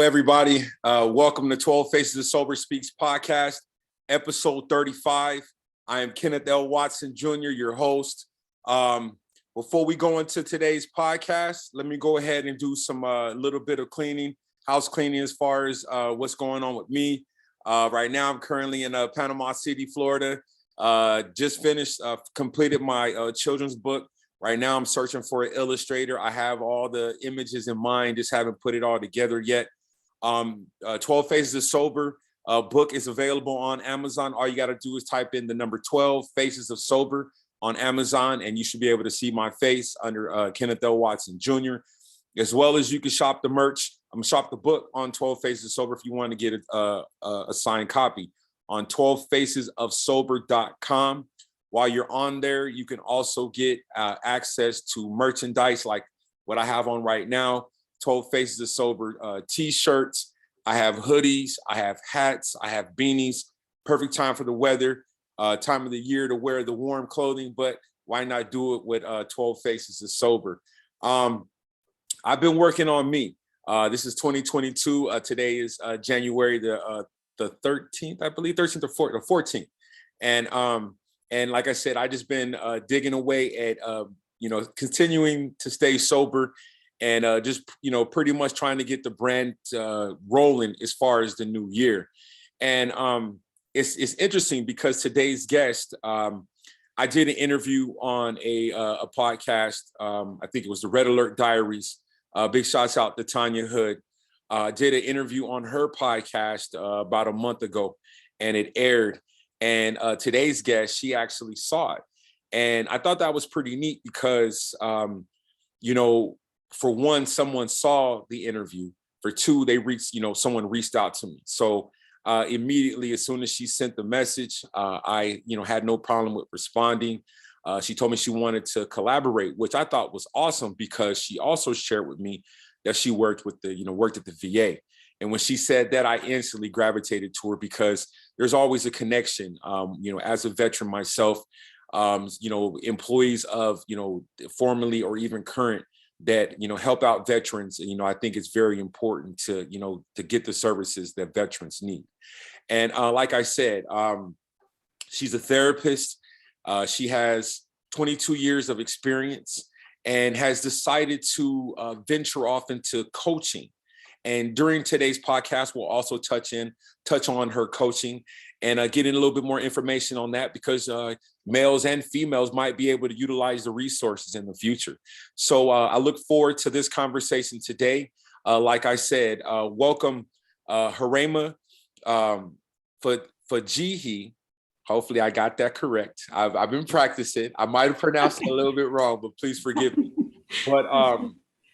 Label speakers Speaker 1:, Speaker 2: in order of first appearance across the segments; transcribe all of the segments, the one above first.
Speaker 1: Everybody. Welcome to 12 Faces of Sober Speaks podcast, episode 35. I am Kenneth L. Watson Jr., your host. Before we go into today's podcast, let me go ahead and do some little bit of cleaning, house cleaning as far as what's going on with me. Right now, I'm currently in Panama City, Florida. Just finished, completed my children's book. Right now, I'm searching for an illustrator. I have all the images in mind, just haven't put it all together yet. 12 Faces of Sober book is available on Amazon. All you got to do is type in the number 12 Faces of Sober on Amazon, and you should be able to see my face under Kenneth L. Watson Jr., as well as you can shop the merch. Shop the book on 12 Faces of Sober if you want to get a signed copy on 12facesofsober.com. While you're on there, you can also get access to merchandise like what I have on right now. 12 Faces of Sober t-shirts. I have hoodies, I have hats, I have beanies. Perfect time for the weather, time of the year to wear the warm clothing, but why not do it with 12 Faces of Sober? I've been working on me. This is 2022. Today is January the 13th, I believe, 13th or 14th. And like I said, I just been digging away at, continuing to stay sober and just, pretty much trying to get the brand rolling as far as the new year. And it's interesting because today's guest, I did an interview on a podcast. I think it was the Red Alert Diaries. Big shouts out to Tanya Hood. Did an interview on her podcast about a month ago, and it aired. And today's guest, she actually saw it. And I thought that was pretty neat because, for one, someone saw the interview. For two, someone reached out to me. So immediately, as soon as she sent the message, I, had no problem with responding. She told me she wanted to collaborate, which I thought was awesome because she also shared with me that she worked at the VA. And when she said that, I instantly gravitated to her because there's always a connection. As a veteran myself, employees of, formerly or even current that, help out veterans, I think it's very important to get the services that veterans need. And like I said, she's a therapist. She has 22 years of experience and has decided to venture off into coaching. And during today's podcast, we'll also touch on her coaching and get in a little bit more information on that because males and females might be able to utilize the resources in the future. So I look forward to this conversation today. Like I said, welcome Homeyra Faghihi. Hopefully I got that correct. I've been practicing. I might have pronounced it a little bit wrong, but please forgive me.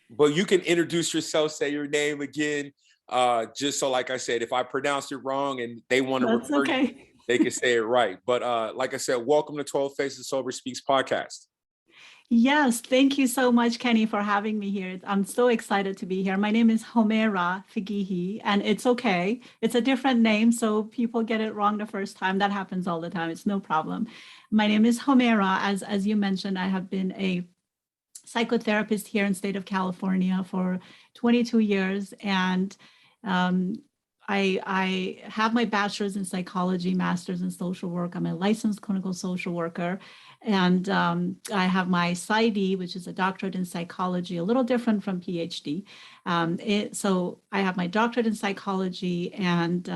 Speaker 1: But you can introduce yourself, say your name again, just so, like I said, if I pronounce it wrong and they want to refer you, they can say it right. But like I said, welcome to 12 Faces of Sober Speaks podcast.
Speaker 2: Yes, thank you so much, Kenny, for having me here. I'm so excited to be here. My name is Homeyra Faghihi, and it's okay. It's a different name, so people get it wrong the first time. That happens all the time. It's no problem. My name is Homeyra. As you mentioned, I have been a psychotherapist here in the state of California for 22 years. And I have my bachelor's in psychology, master's in social work. I'm a licensed clinical social worker. And I have my PsyD, which is a doctorate in psychology, a little different from PhD. So I have my doctorate in psychology, and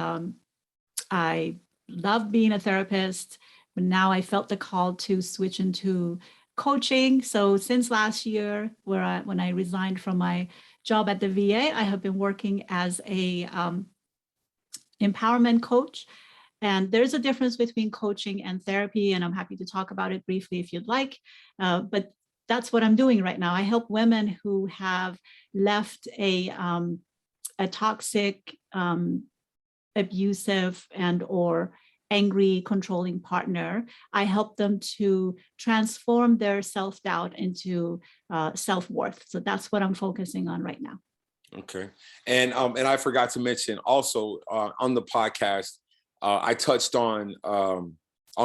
Speaker 2: I love being a therapist. But now I felt the call to switch into coaching. So since last year, when I resigned from my job at the VA, I have been working as a empowerment coach. And there's a difference between coaching and therapy, and I'm happy to talk about it briefly if you'd like. But that's what I'm doing right now. I help women who have left a toxic, abusive, and or angry, controlling partner. I help them to transform their self-doubt into self-worth. So that's what I'm focusing on right now.
Speaker 1: Okay. And I forgot to mention also on the podcast, I touched on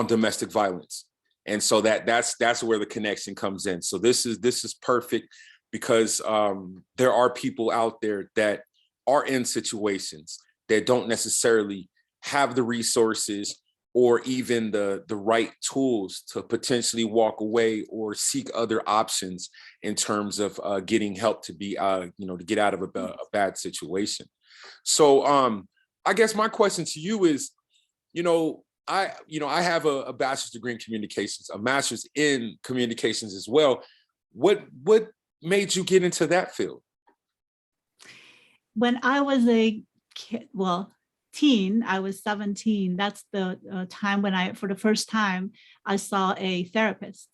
Speaker 1: domestic violence. And so that's where the connection comes in. So this is perfect because there are people out there that are in situations that don't necessarily have the resources or even the right tools to potentially walk away or seek other options in terms of getting help to be, to get out of a bad situation. So I guess my question to you is, I have a bachelor's degree in communications, a master's in communications as well. What made you get into that field?
Speaker 2: When I was a kid, teen, I was 17. That's the time when for the first time, I saw a therapist.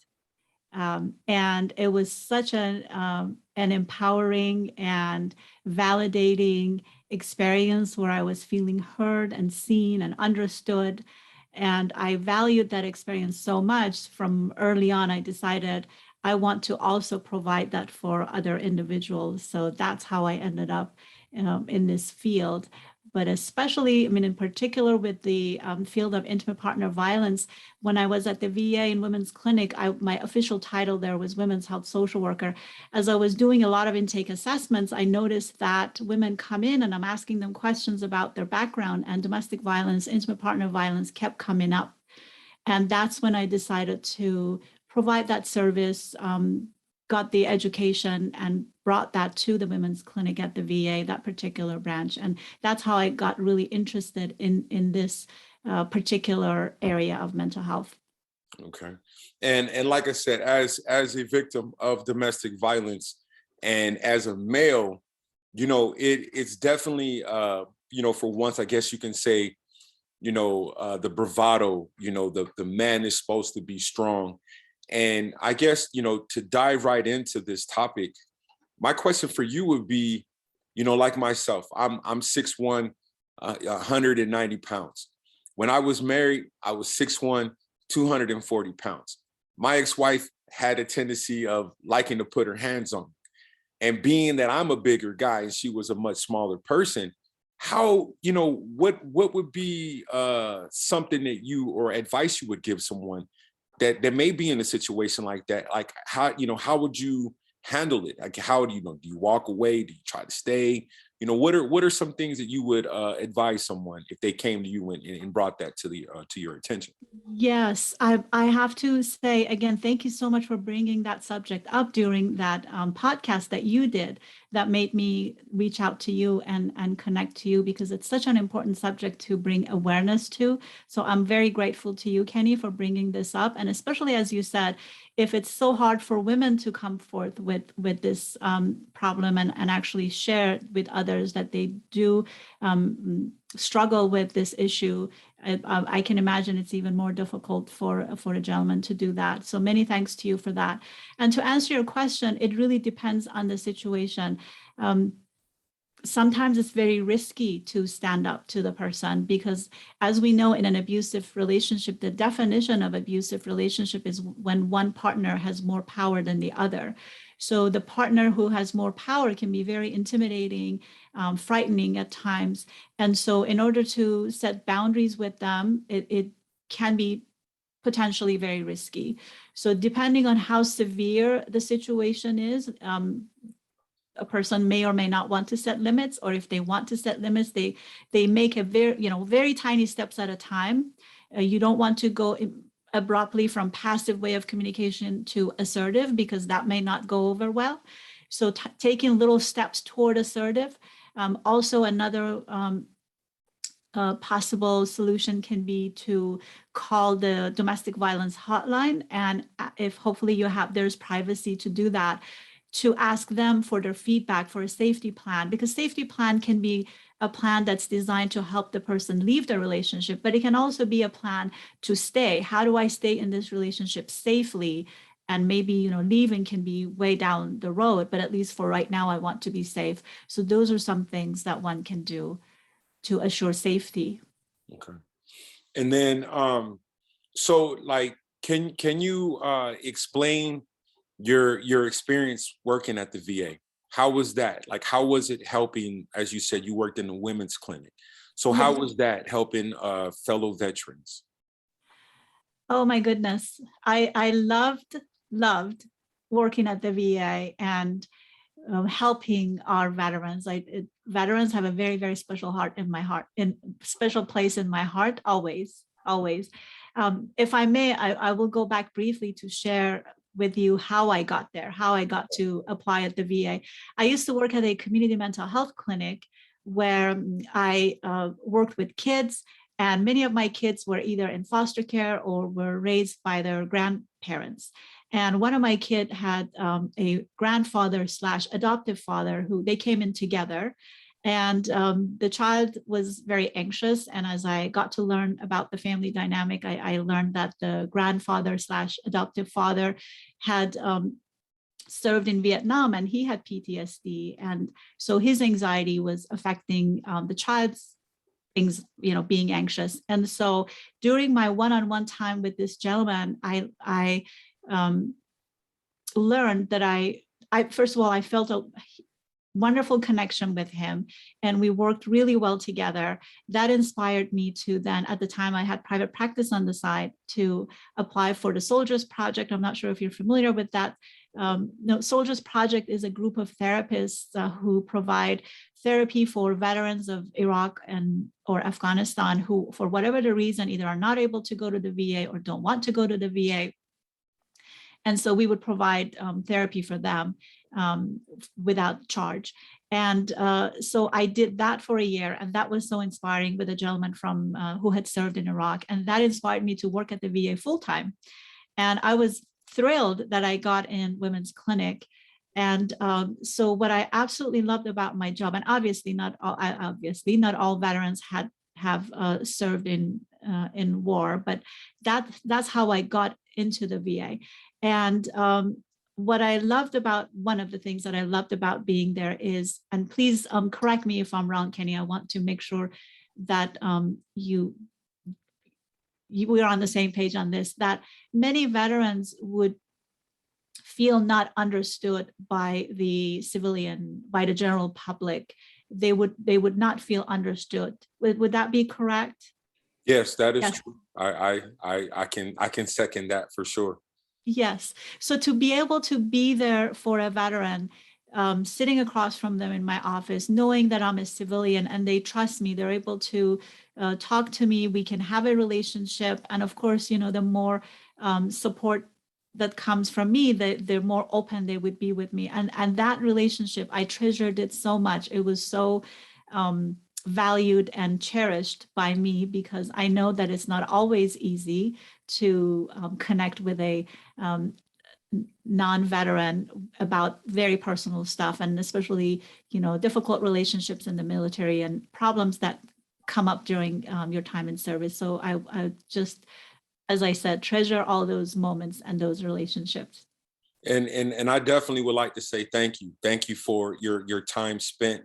Speaker 2: And it was such an empowering and validating experience where I was feeling heard and seen and understood. And I valued that experience so much. From early on, I decided I want to also provide that for other individuals. So that's how I ended up in this field. But especially, in particular with the field of intimate partner violence, when I was at the VA and Women's Clinic, my official title there was Women's Health Social Worker. As I was doing a lot of intake assessments, I noticed that women come in and I'm asking them questions about their background, and domestic violence, intimate partner violence kept coming up. And that's when I decided to provide that service, got the education, and brought that to the Women's Clinic at the VA, that particular branch. And that's how I got really interested in this particular area of mental health.
Speaker 1: Okay. And like I said, as a victim of domestic violence and as a male, it's definitely, for once, I guess you can say, the bravado, the man is supposed to be strong. And I guess, to dive right into this topic, my question for you would be, like myself, I'm 6'1", 190 pounds. When I was married, I was 6'1", 240 pounds. My ex-wife had a tendency of liking to put her hands on me. And being that I'm a bigger guy and she was a much smaller person, how, what would be something that you or advice you would give someone that may be in a situation like that? Like how would you handle it? Like, how do you walk away? Do you try to stay? What are some things that you would advise someone if they came to you and brought that to your attention?
Speaker 2: Yes, I have to say again, thank you so much for bringing that subject up during that podcast that you did, that made me reach out to you and connect to you, because it's such an important subject to bring awareness to. So I'm very grateful to you, Kenny, for bringing this up. And especially, as you said, if it's so hard for women to come forth with this problem and actually share with others that they do struggle with this issue, I can imagine it's even more difficult for a gentleman to do that. So many thanks to you for that. And to answer your question, it really depends on the situation. Sometimes it's very risky to stand up to the person, because as we know, in an abusive relationship, the definition of abusive relationship is when one partner has more power than the other. So the partner who has more power can be very intimidating, frightening at times. And so in order to set boundaries with them, it can be potentially very risky. So depending on how severe the situation is, a person may or may not want to set limits, or if they want to set limits, they make a very tiny steps at a time. You don't want to go abruptly from passive way of communication to assertive, because that may not go over well. So taking little steps toward assertive. Also, another possible solution can be to call the domestic violence hotline, and if hopefully there's privacy to do that, to ask them for their feedback for a safety plan, because safety plan can be a plan that's designed to help the person leave the relationship, but it can also be a plan to stay. How do I stay in this relationship safely? And maybe, leaving can be way down the road, but at least for right now, I want to be safe. So those are some things that one can do to assure safety.
Speaker 1: Okay. And then, so like, can you explain your experience working at the VA? How was that? Like, how was it helping? As you said, you worked in the women's clinic. So how was that helping fellow veterans?
Speaker 2: Oh my goodness. I loved working at the VA and helping our veterans. It veterans have a very, very special special place in my heart, always, always. If I may, I will go back briefly to share with you how I got there, how I got to apply at the VA. I used to work at a community mental health clinic where I worked with kids, and many of my kids were either in foster care or were raised by their grandparents. And one of my kids had a grandfather / adoptive father who they came in together. And the child was very anxious. And as I got to learn about the family dynamic, I learned that the grandfather / adoptive father had served in Vietnam, and he had PTSD. And so his anxiety was affecting the child's things, being anxious. And so during my one-on-one time with this gentleman, I learned that I first of all, I felt a wonderful connection with him, and we worked really well together. That inspired me to then, at the time I had private practice on the side, to apply for the Soldiers Project. I'm not sure if you're familiar with that. No, Soldiers Project is a group of therapists who provide therapy for veterans of Iraq or Afghanistan who, for whatever the reason, either are not able to go to the VA or don't want to go to the VA. And so we would provide therapy for them without charge. And so I did that for a year, and that was so inspiring, with a gentleman from who had served in Iraq. And that inspired me to work at the VA full-time. And I was thrilled that I got in women's clinic. And so what I absolutely loved about my job, and obviously not all veterans have served in war, but that's how I got into the VA. And what I loved about, one of the things that I loved about being there is, and please correct me if I'm wrong, Kenny, I want to make sure that we are on the same page on this, that many veterans would feel not understood by the general public. They would not feel understood. Would that be correct?
Speaker 1: Yes, that is
Speaker 2: Yes.
Speaker 1: true. I can second that for sure.
Speaker 2: Yes. So to be able to be there for a veteran, sitting across from them in my office, knowing that I'm a civilian and they trust me, they're able to talk to me, we can have a relationship. And of course, the more support that comes from me, the more open they would be with me. And that relationship, I treasured it so much. It was so valued and cherished by me, because I know that it's not always easy to connect with a non-veteran about very personal stuff, and especially, difficult relationships in the military and problems that come up during your time in service. So I just, as I said, treasure all those moments and those relationships.
Speaker 1: And I definitely would like to say thank you. Thank you for your time spent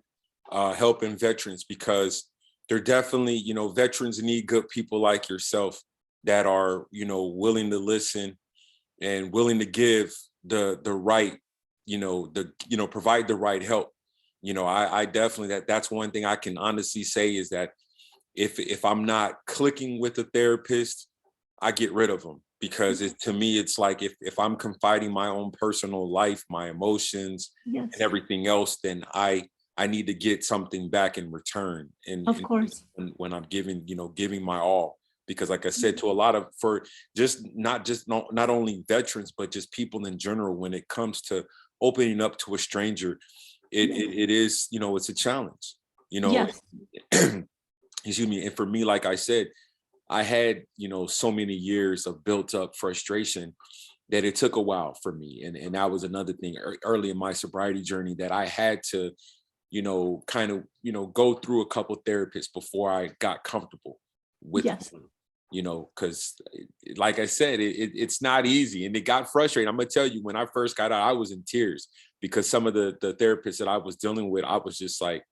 Speaker 1: helping veterans, because they're definitely, veterans need good people like yourself that are, willing to listen and willing to give the right, provide the right help. I definitely, that's one thing I can honestly say, is that if I'm not clicking with a therapist, I get rid of them, because to me, it's like, if I'm confiding my own personal life, my emotions,
Speaker 2: Yes.
Speaker 1: and everything else, then I need to get something back in return. And
Speaker 2: of course,
Speaker 1: when I'm giving my all, because like I said, to a lot of, for not only veterans, but just people in general, when it comes to opening up to a stranger, it is, it's a challenge,
Speaker 2: yes.
Speaker 1: excuse me. And for me, like I said, I had, so many years of built up frustration that it took a while for me. And that was another thing early in my sobriety journey, that I had to, kind of, go through a couple therapists before I got comfortable with
Speaker 2: Yes.
Speaker 1: them, because like I said, it's not easy, and it got frustrating. I'm gonna tell you, when I first got out, I was in tears, because some of the therapists that I was dealing with, I was just like,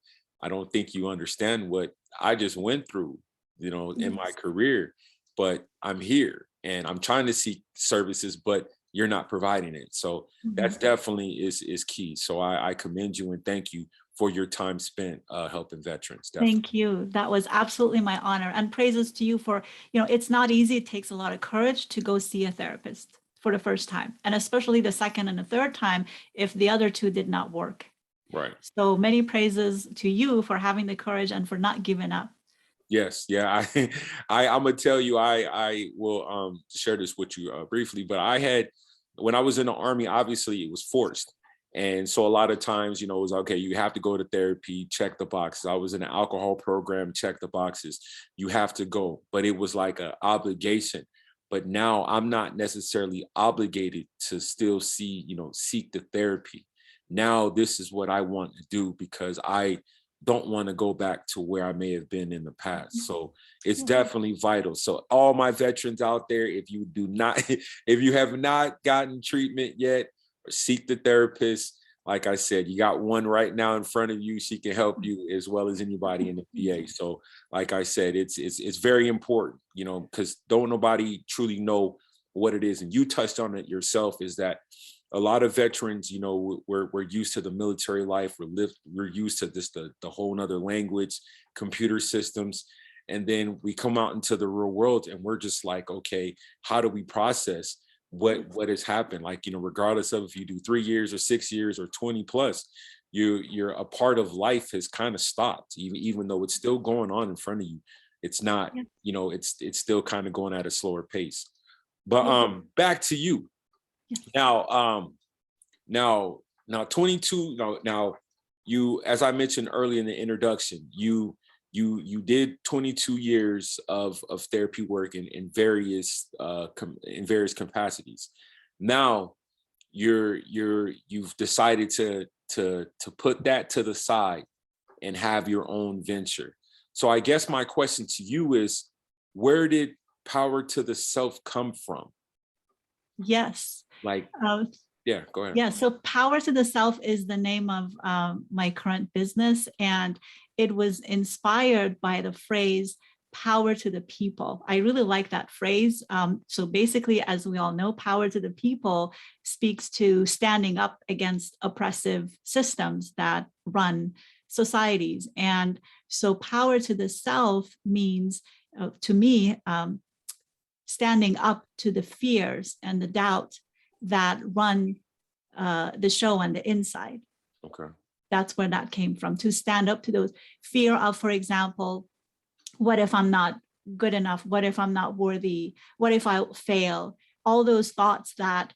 Speaker 1: I don't think you understand what I just went through, in my career, but I'm here and I'm trying to seek services, but you're not providing it. So that's definitely is key. So I commend you and thank you for your time spent helping veterans. Definitely.
Speaker 2: Thank you. That was absolutely my honor, and praises to you for, it's not easy. It takes a lot of courage to go see a therapist for the first time, and especially the second and the third time if the other two did not work.
Speaker 1: Right.
Speaker 2: So many praises to you for having the courage and for not giving up.
Speaker 1: Yes, yeah. I'm gonna tell you, I will share this with you briefly, but I had, when I was in the army, obviously it was forced. And so a lot of times, it was okay, you have to go to therapy, check the boxes. I was in an alcohol program, check the boxes. You have to go, but it was like an obligation. But now I'm not necessarily obligated to still seek the therapy. Now this is what I want to do because I don't want to go back to where I may have been in the past. So it's
Speaker 2: Yeah.
Speaker 1: definitely vital. So all my veterans out there, if you do not, if you have not gotten treatment yet, or seek the therapist. Like I said, you got one right now in front of you. She can help you as well as anybody in the VA. So, like I said, it's very important, because don't nobody truly know what it is. And you touched on it yourself. Is that a lot of veterans, we're used to the military life. We're used to this the whole nother language, computer systems, and then we come out into the real world, and we're just like, okay, how do we process what has happened? Like, regardless of if you do 3 years or 6 years or 20 plus, you're a part of life has kind of stopped, even though it's still going on in front of you. It's not,
Speaker 2: Yeah.
Speaker 1: it's still kind of going at a slower pace. But
Speaker 2: Yeah.
Speaker 1: back to you.
Speaker 2: Yes.
Speaker 1: Now 22, now you, as I mentioned earlier in the introduction, you did 22 years of therapy work in various in various capacities. Now you've decided to put that to the side and have your own venture. So I guess my question to you is, where did Power to the Self come from?
Speaker 2: Yes.
Speaker 1: Like,
Speaker 2: Uh,
Speaker 1: yeah, go ahead.
Speaker 2: Yeah, so Power to the Self is the name of my current business, and it was inspired by the phrase power to the people. I really like that phrase. So basically, as we all know, power to the people speaks to standing up against oppressive systems that run societies. And so power to the self means, to me, standing up to the fears and the doubt that run the show on the inside.
Speaker 1: Okay.
Speaker 2: That's where that came from, to stand up to those fear of, for example, what if I'm not good enough? What if I'm not worthy? What if I fail? All those thoughts that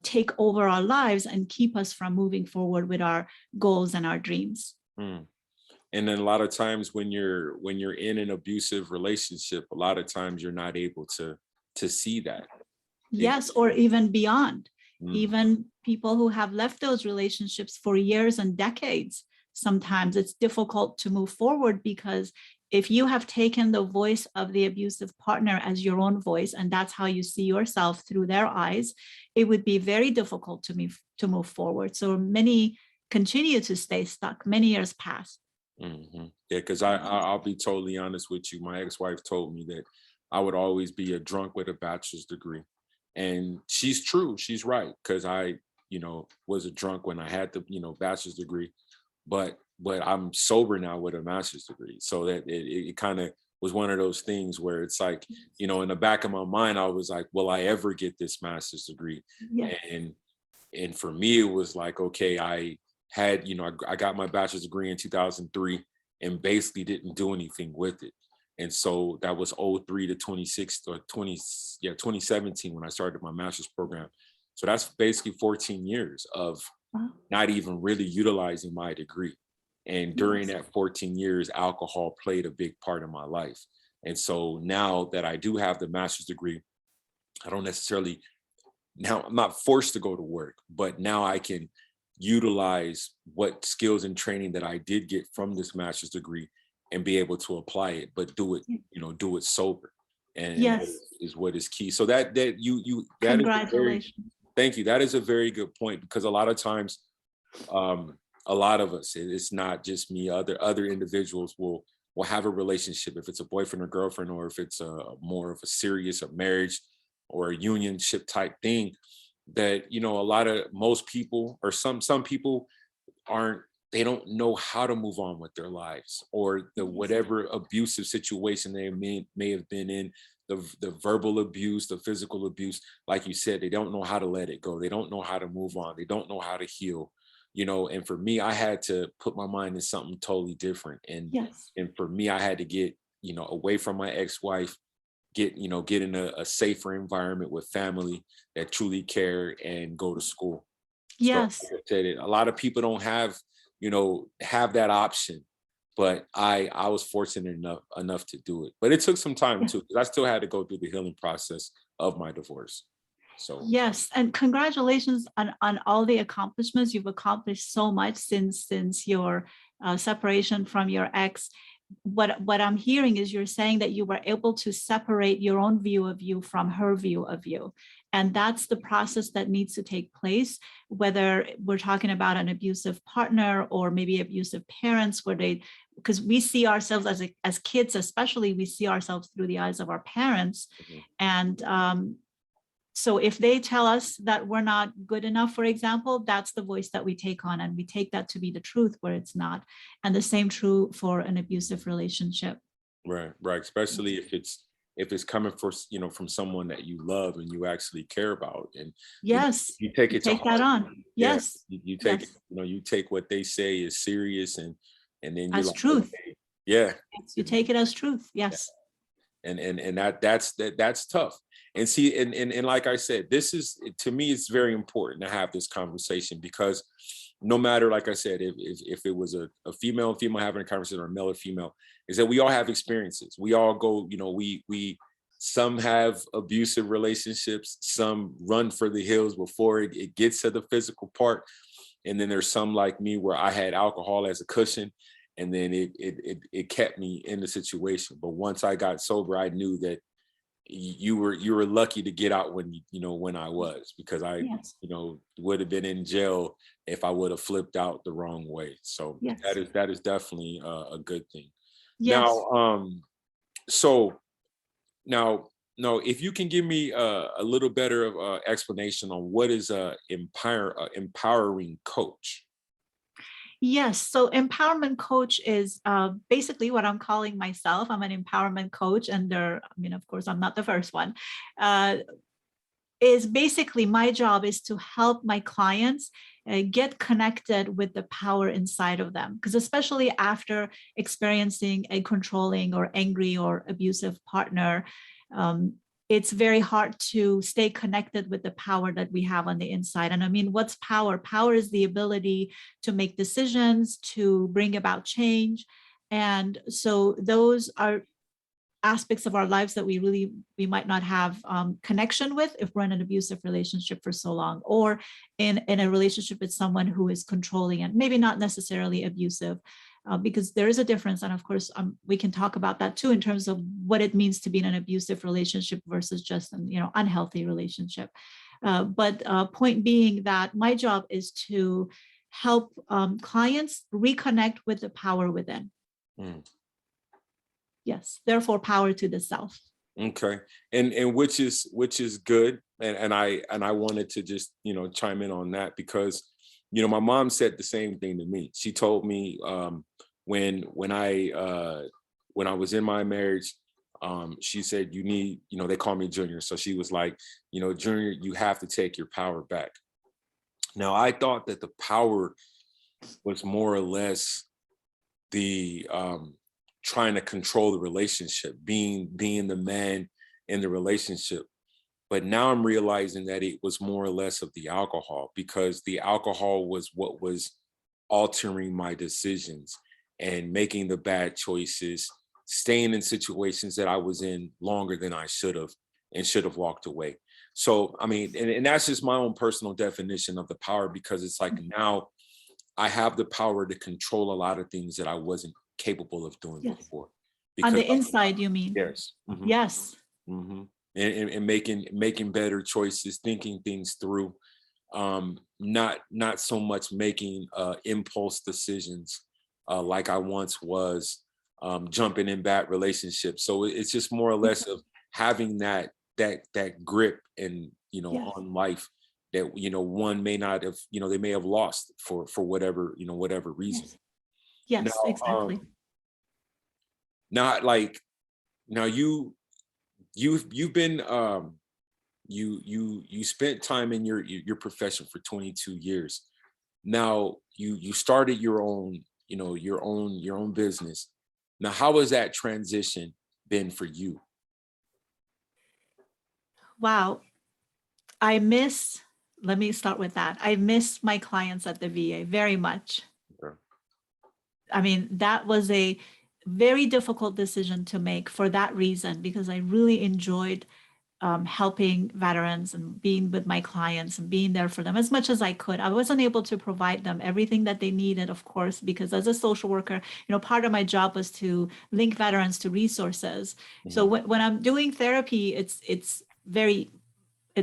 Speaker 2: take over our lives and keep us from moving forward with our goals and our dreams.
Speaker 1: Mm. And then a lot of times when you're in an abusive relationship, a lot of times you're not able to see that.
Speaker 2: Yes, or even beyond.
Speaker 1: Mm.
Speaker 2: Even people who have left those relationships for years and decades, sometimes it's difficult to move forward, because if you have taken the voice of the abusive partner as your own voice, and that's how you see yourself through their eyes, it would be very difficult to move forward. So many continue to stay stuck. Many years pass.
Speaker 1: Mm-hmm. Yeah, because I'll be totally honest with you. My ex-wife told me that I would always be a drunk with a bachelor's degree. And she's true. She's right. Because I, was a drunk when I had the, bachelor's degree. But I'm sober now with a master's degree. So that it kind of was one of those things where it's like, in the back of my mind, I was like, will I ever get this master's degree?
Speaker 2: Yeah.
Speaker 1: And for me, it was like, okay, I had, I got my bachelor's degree in 2003 and basically didn't do anything with it. And so that was 03 to 26 or 2017 when I started my master's program. So that's basically 14 years of not even really utilizing my degree. And during that 14 years, alcohol played a big part of my life. And so now that I do have the master's degree, I don't necessarily, now I'm not forced to go to work, but now I can utilize what skills and training that I did get from this master's degree and be able to apply it, but do it, do it sober. And
Speaker 2: Yes.
Speaker 1: is what is key. So that you that is
Speaker 2: Congratulations.
Speaker 1: thank you. That is a very good point, because a lot of times, a lot of us, it's not just me, other individuals will have a relationship, if it's a boyfriend or girlfriend, or if it's a more of a serious a marriage or a unionship type thing, that most people, or some people they don't know how to move on with their lives, or the whatever abusive situation they may have been in, the verbal abuse, the physical abuse. Like you said, they don't know how to let it go. They don't know how to move on. They don't know how to heal. and for me, I had to put my mind in something totally different.
Speaker 2: Yes.
Speaker 1: And for me, I had to get, away from my ex-wife, get in a safer environment with family that truly care, and go to school. So
Speaker 2: Yes.
Speaker 1: like I said, a lot of people don't have that option, but I was fortunate enough to do it. But it took some time
Speaker 2: Yeah.
Speaker 1: too, because I still had to go through the healing process of my divorce. So
Speaker 2: Yes, and congratulations on all the accomplishments. You've accomplished so much since your separation from your ex. What I'm hearing is you're saying that you were able to separate your own view of you from her view of you. And that's the process that needs to take place, whether we're talking about an abusive partner or maybe abusive parents, where because we see ourselves as kids, especially, we see ourselves through the eyes of our parents.
Speaker 1: mhm,
Speaker 2: And so if they tell us that we're not good enough, for example, that's the voice that we take on, and we take that to be the truth where it's not. And the same true for an abusive relationship.
Speaker 1: right, especially if it's coming from someone that you love and you actually care about, and
Speaker 2: Yes,
Speaker 1: you take
Speaker 2: you
Speaker 1: it to
Speaker 2: take that
Speaker 1: heart.
Speaker 2: on.
Speaker 1: Yeah,
Speaker 2: Yes,
Speaker 1: you take it,
Speaker 2: yes,
Speaker 1: you take what they say is serious, and then you're
Speaker 2: as
Speaker 1: like,
Speaker 2: truth.
Speaker 1: okay, yeah.
Speaker 2: Yes, you take it as truth. Yes,
Speaker 1: And that's tough. And see, and like I said, this is, to me, it's very important to have this conversation, because no matter, like I said, if it was a female and female having a conversation, or a male or female, is that we all have experiences. We all go, we some have abusive relationships, some run for the hills before it gets to the physical part, and then there's some like me where I had alcohol as a cushion, and then it kept me in the situation. But once I got sober, I knew that you were lucky to get out when I was, because I
Speaker 2: yes,
Speaker 1: would have been in jail if I would have flipped out the wrong way. So that
Speaker 2: yes,
Speaker 1: is that is definitely a good thing. Now,
Speaker 2: yes.
Speaker 1: so now, no, if you can give me a little better of explanation on what is a empowering coach.
Speaker 2: Yes. So empowerment coach is basically what I'm calling myself. I'm an empowerment coach, and of course, I'm not the first one. Uh, is basically my job is to help my clients get connected with the power inside of them, because especially after experiencing a controlling or angry or abusive partner, um, it's very hard to stay connected with the power that we have on the inside. And I mean, what's power? Power is the ability to make decisions, to bring about change. And so those are aspects of our lives that we might not have connection with if we're in an abusive relationship for so long, or in a relationship with someone who is controlling and maybe not necessarily abusive, because there is a difference. And of course, we can talk about that too, in terms of what it means to be in an abusive relationship versus just an unhealthy relationship. But point being that my job is to help clients reconnect with the power within.
Speaker 1: Mm.
Speaker 2: Yes, therefore power to the self.
Speaker 1: Okay. And which is good. And I wanted to just, chime in on that, because, my mom said the same thing to me. She told me, when I was in my marriage, she said, you need, they call me Junior. So she was like, Junior, you have to take your power back. Now, I thought that the power was more or less the trying to control the relationship, being the man in the relationship. But now I'm realizing that it was more or less of the alcohol, because the alcohol was what was altering my decisions and making the bad choices, staying in situations that I was in longer than I should have, and should have walked away. So, I mean, and that's just my own personal definition of the power, because it's like now I have the power to control a lot of things that I wasn't capable of doing
Speaker 2: Yes.
Speaker 1: before.
Speaker 2: On
Speaker 1: Because
Speaker 2: the inside, you mean?
Speaker 1: yes,
Speaker 2: Yes.
Speaker 1: and making better choices, thinking things through, not so much making impulse decisions like I once was, jumping in bad relationships. So it's just more or less of having that grip and
Speaker 2: Yes.
Speaker 1: on life that one may not have, they may have lost for whatever reason.
Speaker 2: Yes.
Speaker 1: Now,
Speaker 2: Yes, exactly.
Speaker 1: not like now you've been you spent time in your profession for 22 years. Now you started your own, your own business. Now, how has that transition been for you?
Speaker 2: Wow. Let me start with that. I miss my clients at the VA very much.
Speaker 1: Okay.
Speaker 2: I mean, that was a very difficult decision to make for that reason, because I really enjoyed helping veterans and being with my clients and being there for them as much as I could. I wasn't able to provide them everything that they needed, of course, because as a social worker, part of my job was to link veterans to resources. So
Speaker 1: Mhm,
Speaker 2: when I'm doing therapy,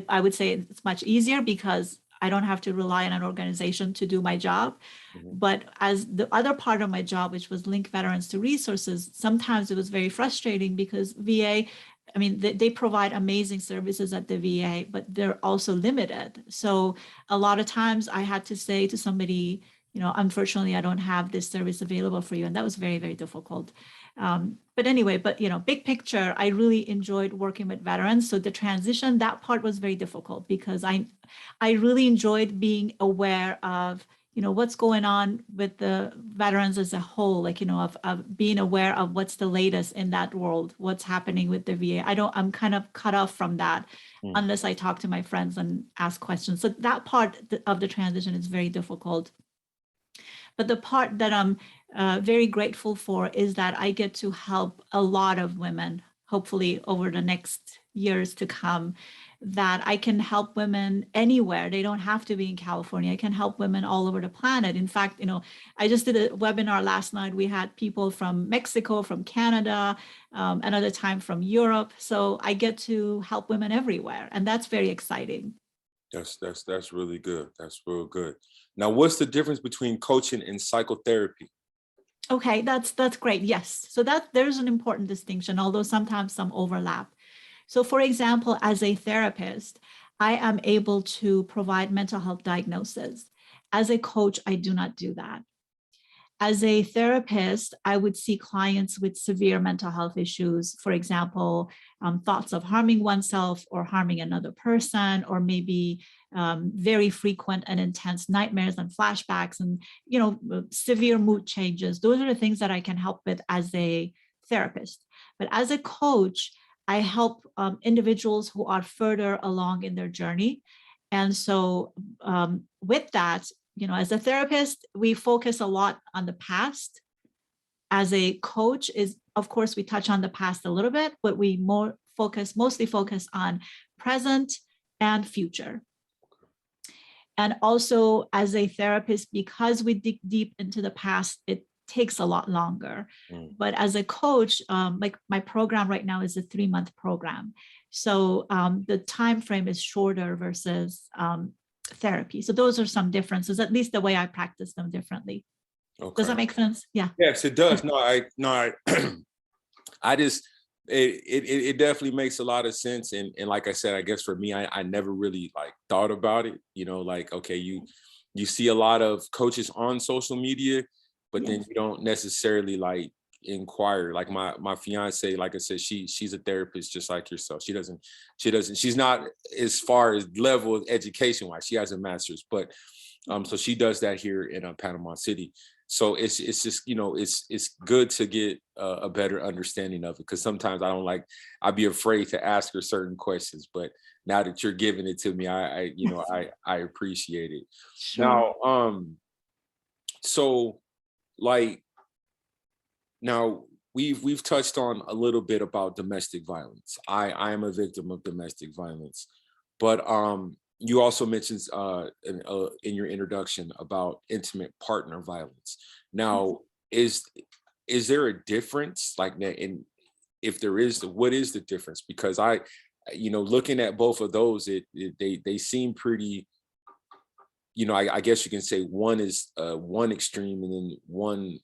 Speaker 2: I would say it's much easier because I don't have to rely on an organization to do my job.
Speaker 1: mhm,
Speaker 2: But as the other part of my job, which was link veterans to resources, sometimes it was very frustrating because VA, I mean, they provide amazing services at the VA, but they're also limited. So a lot of times I had to say to somebody, unfortunately, I don't have this service available for you. And that was very, very difficult. But anyway, big picture, I really enjoyed working with veterans. So the transition, that part was very difficult because I really enjoyed being aware of what's going on with the veterans as a whole, like of being aware of what's the latest in that world, what's happening with the VA. I'm kind of cut off from that
Speaker 1: mm,
Speaker 2: unless I talk to my friends and ask questions. So that part of the transition is very difficult. But the part that I'm very grateful for is that I get to help a lot of women, hopefully over the next years to come, that I can help women anywhere. They don't have to be in California. I can help women all over the planet. In fact, I just did a webinar last night. We had people from Mexico, from Canada, another time from Europe. So I get to help women everywhere. And that's very exciting.
Speaker 1: that's really good. That's real good. Now, what's the difference between coaching and psychotherapy?
Speaker 2: Okay, that's great. Yes. So there's an important distinction, although sometimes some overlap. So for example, as a therapist, I am able to provide mental health diagnosis. As a coach, I do not do that. As a therapist, I would see clients with severe mental health issues, for example, thoughts of harming oneself or harming another person, or maybe very frequent and intense nightmares and flashbacks and severe mood changes. Those are the things that I can help with as a therapist. But as a coach, I help individuals who are further along in their journey. And so with that, as a therapist, we focus a lot on the past. As a coach, is of course we touch on the past a little bit, but we mostly focus on present and future. And also as a therapist, because we dig deep into the past, it takes a lot longer.
Speaker 1: Mm,
Speaker 2: But as a coach, like my program right now is a 3-month program. So the time frame is shorter versus therapy. So those are some differences, at least the way I practice them differently. Does
Speaker 1: okay.
Speaker 2: that make sense? Yeah.
Speaker 1: Yes, it does. No, I just it definitely makes a lot of sense. And like I said, I guess for me, I never really like thought about it. Like, okay, you see a lot of coaches on social media, but then
Speaker 2: Yes.
Speaker 1: you don't necessarily like inquire. Like my fiance, like I said, she's a therapist just like yourself. She's not as far as level of education wise. She has a master's, but so she does that here in Panama City. So it's just it's good to get a better understanding of it, because sometimes I'd be afraid to ask her certain questions, but now that you're giving it to me, I appreciate it.
Speaker 2: Sure.
Speaker 1: Now, so like now we've touched on a little bit about domestic violence. I am a victim of domestic violence, but you also mentioned in your introduction about intimate partner violence.
Speaker 2: Yes.
Speaker 1: Now, is there a difference like that? And if there is, what is the difference? Because looking at both of those, they seem pretty. I guess you can say one is one extreme, and then one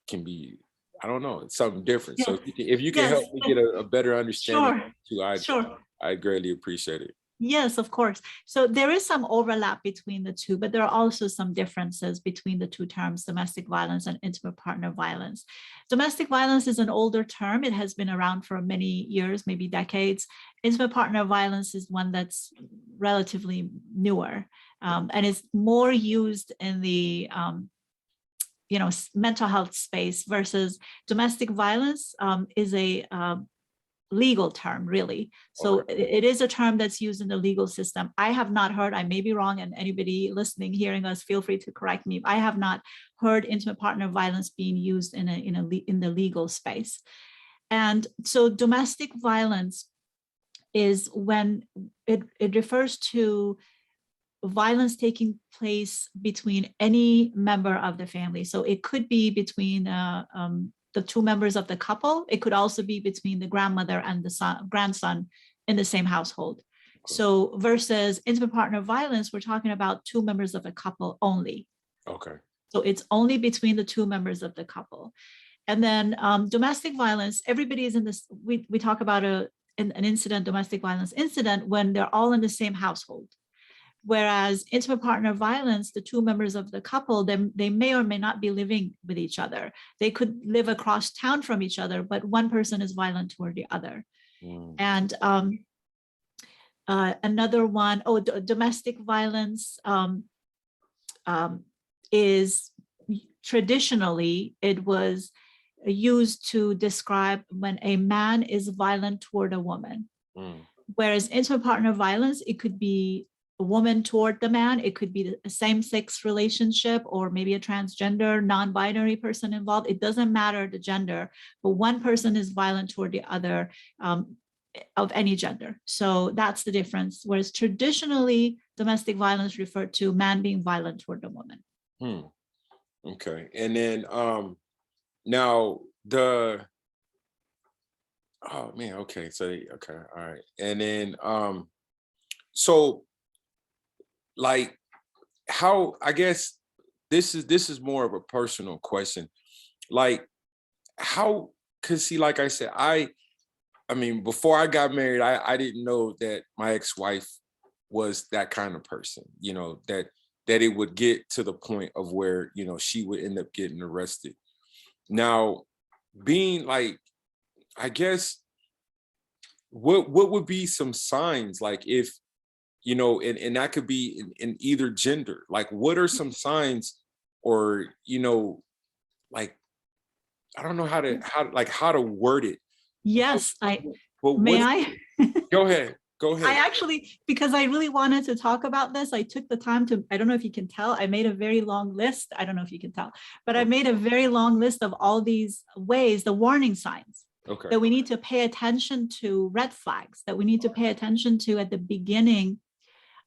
Speaker 1: can be, I don't know, it's something different.
Speaker 2: Yeah.
Speaker 1: So if you can
Speaker 2: Yes.
Speaker 1: help me get a better understanding
Speaker 2: Sure.
Speaker 1: too,
Speaker 2: Sure.
Speaker 1: I greatly appreciate it.
Speaker 2: Yes, of course. So there is some overlap between the two, but there are also some differences between the two terms, domestic violence and intimate partner violence. Domestic violence is an older term. It has been around for many years, maybe decades. Intimate partner violence is one that's relatively newer. And it's more used in the mental health space, versus domestic violence is a legal term, really. So it is a term that's used in the legal system. I have not heard, I may be wrong, and anybody listening, hearing us, feel free to correct me. I have not heard intimate partner violence being used in the legal space. And so domestic violence is when it refers to violence taking place between any member of the family. So it could be between the two members of the couple. It could also be between the grandmother and the grandson in the same household. So versus intimate partner violence, we're talking about two members of a couple only.
Speaker 1: Okay.
Speaker 2: So it's only between the two members of the couple. And then domestic violence, everybody is in this, we talk about an incident, domestic violence incident, when they're all in the same household. Whereas intimate partner violence, the two members of the couple, they may or may not be living with each other. They could live across town from each other, but one person is violent toward the other. And another one, domestic violence is traditionally, it was used to describe when a man is violent toward a woman. Whereas intimate partner violence, it could be a woman toward the man, it could be a same-sex relationship, or maybe a transgender, non-binary person involved. It doesn't matter the gender, but one person is violent toward the other of any gender. So that's the difference. Whereas traditionally, domestic violence referred to man being violent toward the woman.
Speaker 1: Okay. And then now the, oh man, okay. So, okay. All right. And then, so like how, I guess this is more of a personal question. Like how, cause see, like I said, I mean, before I got married, I didn't know that my ex-wife was that kind of person, that it would get to the point of where, she would end up getting arrested. Now, being like, I guess, what would be some signs, like if, and that could be in either gender, like what are some signs, or, like, I don't know how to word it.
Speaker 2: Yes,
Speaker 1: But
Speaker 2: may I?
Speaker 1: Go ahead. Go ahead.
Speaker 2: I actually, because I really wanted to talk about this, I took the time to, I don't know if you can tell, I made a very long list. I don't know if you can tell, but I made a very long list of all these ways, the warning signs that we need to pay attention to, red flags that we need to pay attention to at the beginning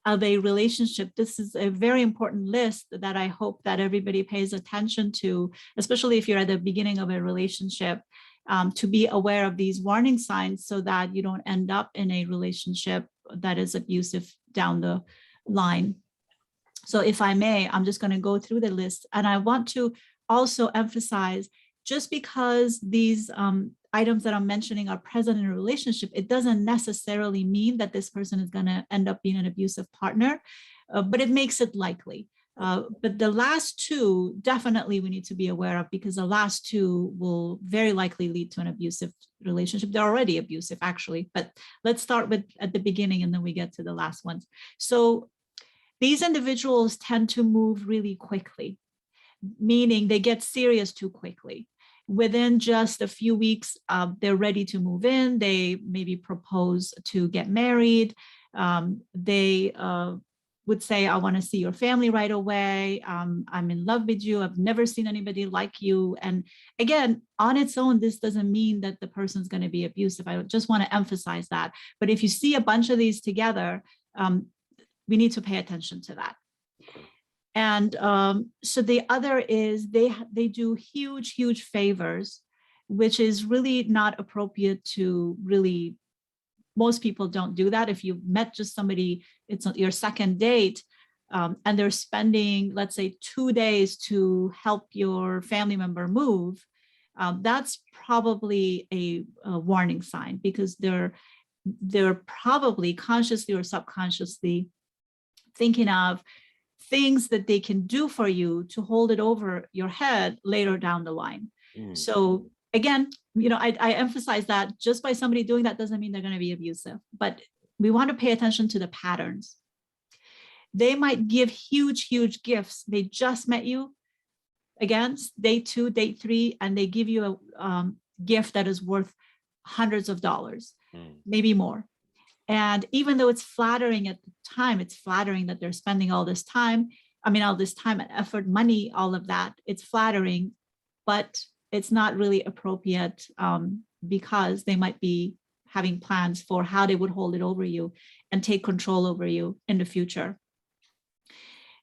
Speaker 2: of a relationship. This is a very important list that I hope that everybody pays attention to, especially if you're at the beginning of a relationship, to be aware of these warning signs so that you don't end up in a relationship that is abusive down the line. So if I may, I'm just going to go through the list. And I want to also emphasize, just because these items that I'm mentioning are present in a relationship, it doesn't necessarily mean that this person is going to end up being an abusive partner, but it makes it likely. But the last two, definitely we need to be aware of, because the last two will very likely lead to an abusive relationship. They're already abusive, actually, but let's start with at the beginning and then we get to the last ones. So these individuals tend to move really quickly, meaning they get serious too quickly. Within just a few weeks, they're ready to move in. They maybe propose to get married. They would say, I want to see your family right away. I'm in love with you. I've never seen anybody like you. And again, on its own, this doesn't mean that the person's going to be abusive. I just want to emphasize that. But if you see a bunch of these together, we need to pay attention to that. And so the other is they do huge favors, which is really not appropriate to really, most people don't do that. If you met just somebody, it's your second date, and they're spending, let's say, 2 days to help your family member move, that's probably a warning sign, because they're probably consciously or subconsciously thinking of things that they can do for you to hold it over your head later down the line. So again, I emphasize that just by somebody doing that doesn't mean they're going to be abusive, but we want to pay attention to the patterns. They might give huge, huge gifts. They just met you, again, date 2, date 3, and they give you a gift that is worth hundreds of dollars, maybe more. And even though it's flattering at the time, it's flattering that they're spending all this time. I mean, all this time and effort, money, all of that, it's flattering, but it's not really appropriate because they might be having plans for how they would hold it over you and take control over you in the future.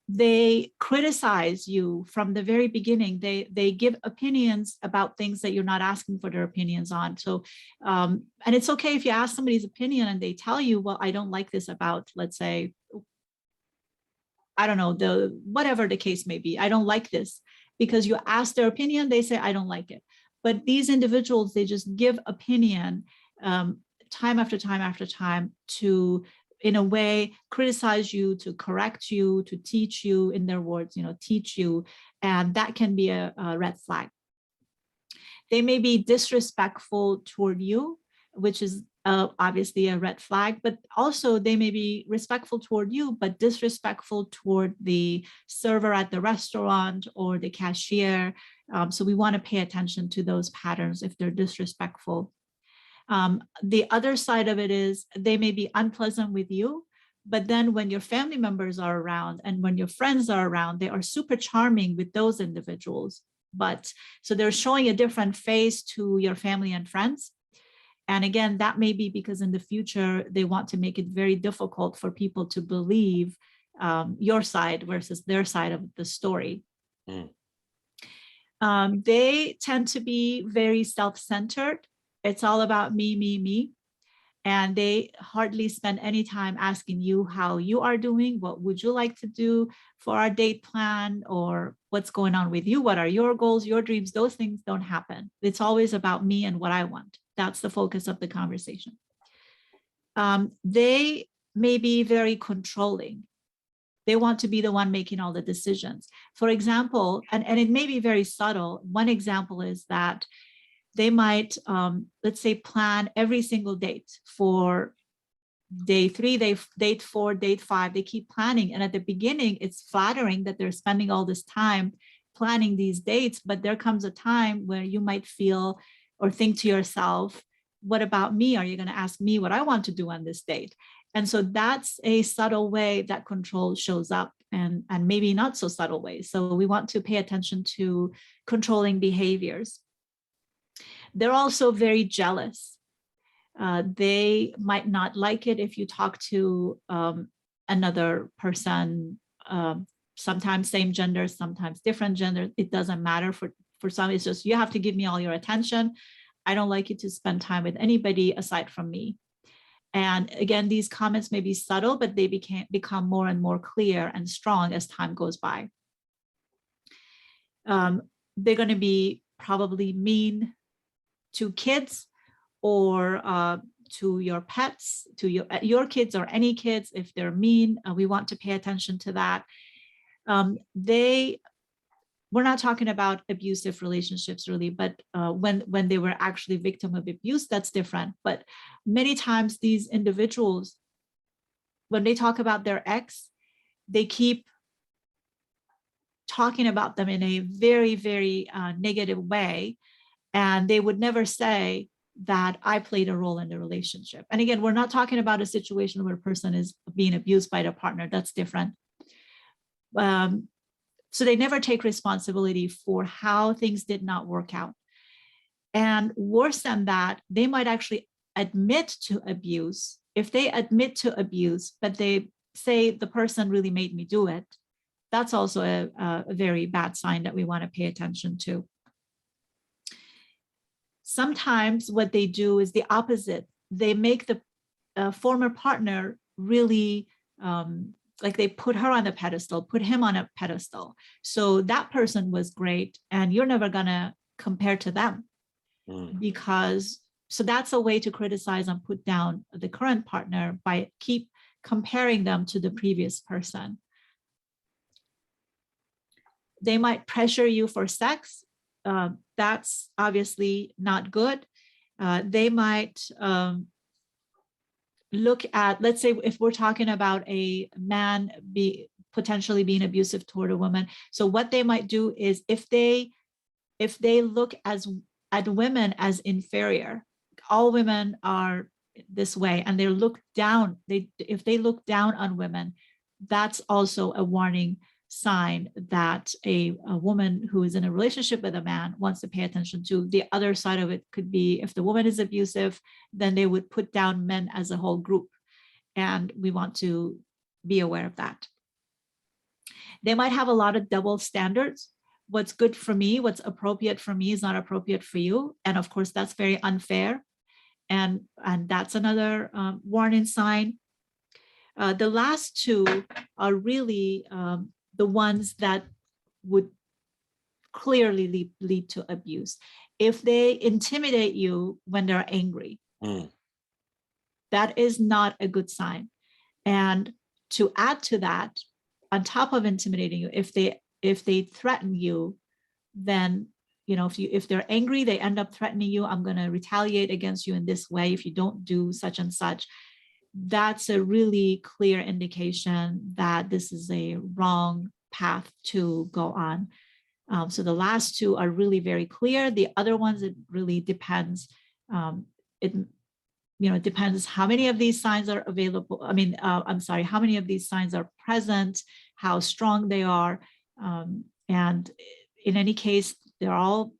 Speaker 2: They criticize you from the very beginning. They give opinions about things that you're not asking for their opinions on. So, and it's okay if you ask somebody's opinion and they tell you, well, I don't like this about, let's say, I don't know, whatever the case may be. I don't like this, because you ask their opinion, they say, I don't like it. But these individuals, they just give opinion time after time after time to, in a way, criticize you, to correct you, to teach you, in their words, teach you. And that can be a red flag. They may be disrespectful toward you, which is obviously a red flag, but also they may be respectful toward you, but disrespectful toward the server at the restaurant or the cashier. So we want to pay attention to those patterns if they're disrespectful. The other side of it is they may be unpleasant with you, but then when your family members are around and when your friends are around, they are super charming with those individuals. But so they're showing a different face to your family and friends. And again, that may be because in the future, they want to make it very difficult for people to believe your side versus their side of the story. They tend to be very self-centered. It's all about me, me, me. And they hardly spend any time asking you how you are doing, what would you like to do for our date plan, or what's going on with you, what are your goals, your dreams. Those things don't happen. It's always about me and what I want. That's the focus of the conversation. They may be very controlling. They want to be the one making all the decisions. For example, and it may be very subtle. One example is that they might, let's say, plan every single date for day 3, date 4, date 5. They keep planning. And at the beginning, it's flattering that they're spending all this time planning these dates. But there comes a time where you might feel or think to yourself, what about me? Are you going to ask me what I want to do on this date? And so that's a subtle way that control shows up, and maybe not so subtle ways. So we want to pay attention to controlling behaviors. They're also very jealous. They might not like it if you talk to another person, sometimes same gender, sometimes different gender. It doesn't matter. For some, it's just, you have to give me all your attention. I don't like you to spend time with anybody aside from me. And again, these comments may be subtle, but they become more and more clear and strong as time goes by. They're going to be probably mean to kids or to your pets, to your kids or any kids. If they're mean, we want to pay attention to that. We're not talking about abusive relationships really, but when they were actually victim of abuse, that's different. But many times these individuals, when they talk about their ex, they keep talking about them in a very, very negative way. And they would never say that I played a role in the relationship. And again, we're not talking about a situation where a person is being abused by their partner. That's different. So they never take responsibility for how things did not work out. And worse than that, they might actually admit to abuse. If they admit to abuse, but they say the person really made me do it, that's also a very bad sign that we want to pay attention to. Sometimes what they do is the opposite. They make the former partner really, like they put her on a pedestal, put him on a pedestal. So that person was great and you're never gonna compare to them because, so that's a way to criticize and put down the current partner by keep comparing them to the previous person. They might pressure you for sex. That's obviously not good. They might look at, let's say if we're talking about a man potentially being abusive toward a woman. So what they might do is if they look at women as inferior, all women are this way, and they look down, if they look down on women, that's also a warning sign that a woman who is in a relationship with a man wants to pay attention to. The other side of it could be if the woman is abusive, then they would put down men as a whole group. And we want to be aware of that. They might have a lot of double standards. What's good for me, what's appropriate for me is not appropriate for you. And of course, that's very unfair. And that's another warning sign. The last two are really the ones that would clearly lead to abuse. If they intimidate you when they're angry, that is not a good sign. And to add to that, on top of intimidating you, if they threaten you, then, you know, if they're angry, they end up threatening you. I'm going to retaliate against you in this way if you don't do such and such. That's a really clear indication that this is a wrong path to go on. So the last two are really very clear. The other ones, it really depends. It depends how many of these signs are available. How many of these signs are present, how strong they are. And in any case, they're all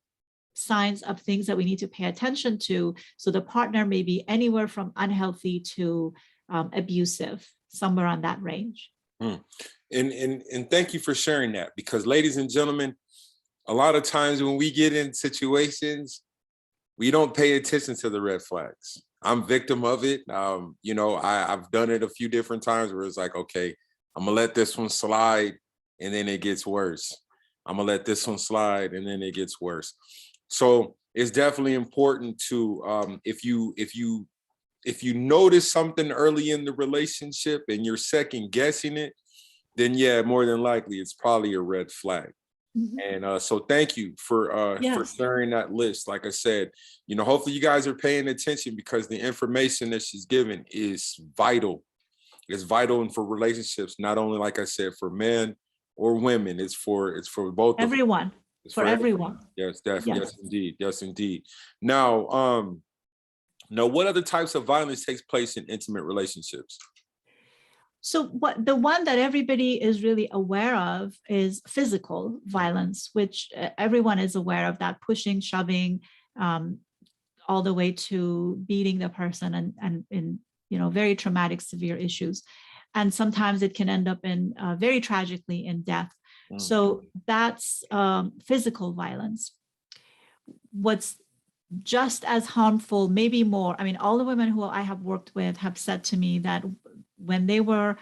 Speaker 2: signs of things that we need to pay attention to. So the partner may be anywhere from unhealthy to abusive, somewhere on that range.
Speaker 1: And thank you for sharing that, because ladies and gentlemen, a lot of times when we get in situations, we don't pay attention to the red flags. I'm victim of it. I've done it a few different times where it's like, okay, I'm gonna let this one slide and then it gets worse. I'm gonna let this one slide and then it gets worse. So it's definitely important to, if you notice something early in the relationship and you're second guessing it, then yeah, more than likely it's probably a red flag. And so thank you for sharing that list. Like I said, hopefully you guys are paying attention, because the information that she's given is vital. It's vital and for relationships, not only, like I said, for men or women. It's for both
Speaker 2: everyone.
Speaker 1: Of them. It's
Speaker 2: for everyone.
Speaker 1: Yes, definitely. Yes, indeed. Yes, indeed. Now, what other types of violence takes place in intimate relationships?
Speaker 2: So the one that everybody is really aware of is physical violence, which everyone is aware of, that pushing, shoving, all the way to beating the person and in very traumatic, severe issues. And sometimes it can end up in very tragically in death. So that's physical violence. What's just as harmful, maybe more, all the women who I have worked with have said to me that when they were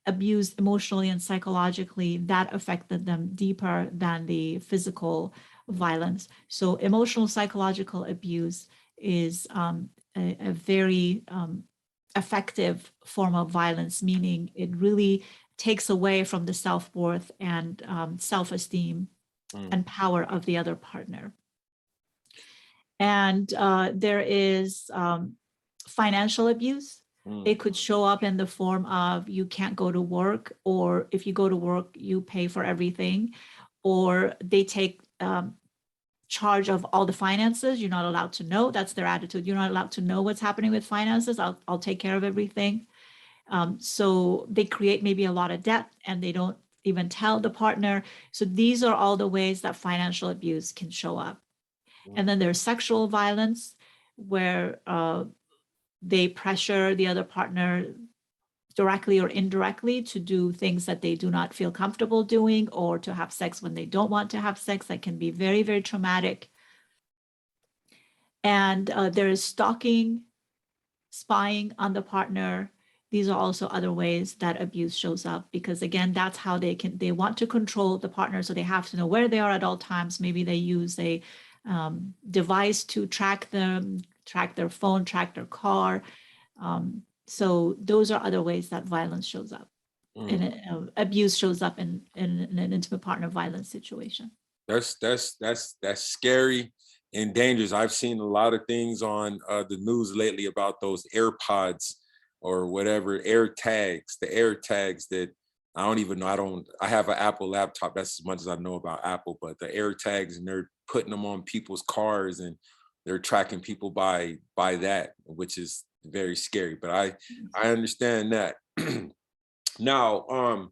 Speaker 2: abused emotionally and psychologically, that affected them deeper than the physical violence. So emotional psychological abuse is a very effective form of violence, meaning it really takes away from the self-worth and self-esteem and power of the other partner. And there is financial abuse. It could show up in the form of you can't go to work, or if you go to work, you pay for everything, or they take charge of all the finances. You're not allowed to know. That's their attitude. You're not allowed to know what's happening with finances. I'll take care of everything. So they create maybe a lot of debt and they don't even tell the partner. So these are all the ways that financial abuse can show up. And then there's sexual violence, where they pressure the other partner directly or indirectly to do things that they do not feel comfortable doing, or to have sex when they don't want to have sex. That can be very, very traumatic. And there is stalking, spying on the partner. These are also other ways that abuse shows up, because again, that's how they want to control the partner. So they have to know where they are at all times. Maybe they use a device to track them, track their phone, track their car. So those are other ways that violence shows up. And abuse shows up in an intimate partner violence situation.
Speaker 1: That's scary and dangerous. I've seen a lot of things on the news lately about those AirPods or whatever, air tags, the air tags that I don't even know. I have an Apple laptop. That's as much as I know about Apple, but the air tags, and they're putting them on people's cars, and they're tracking people by that, which is very scary. But I understand that. Now,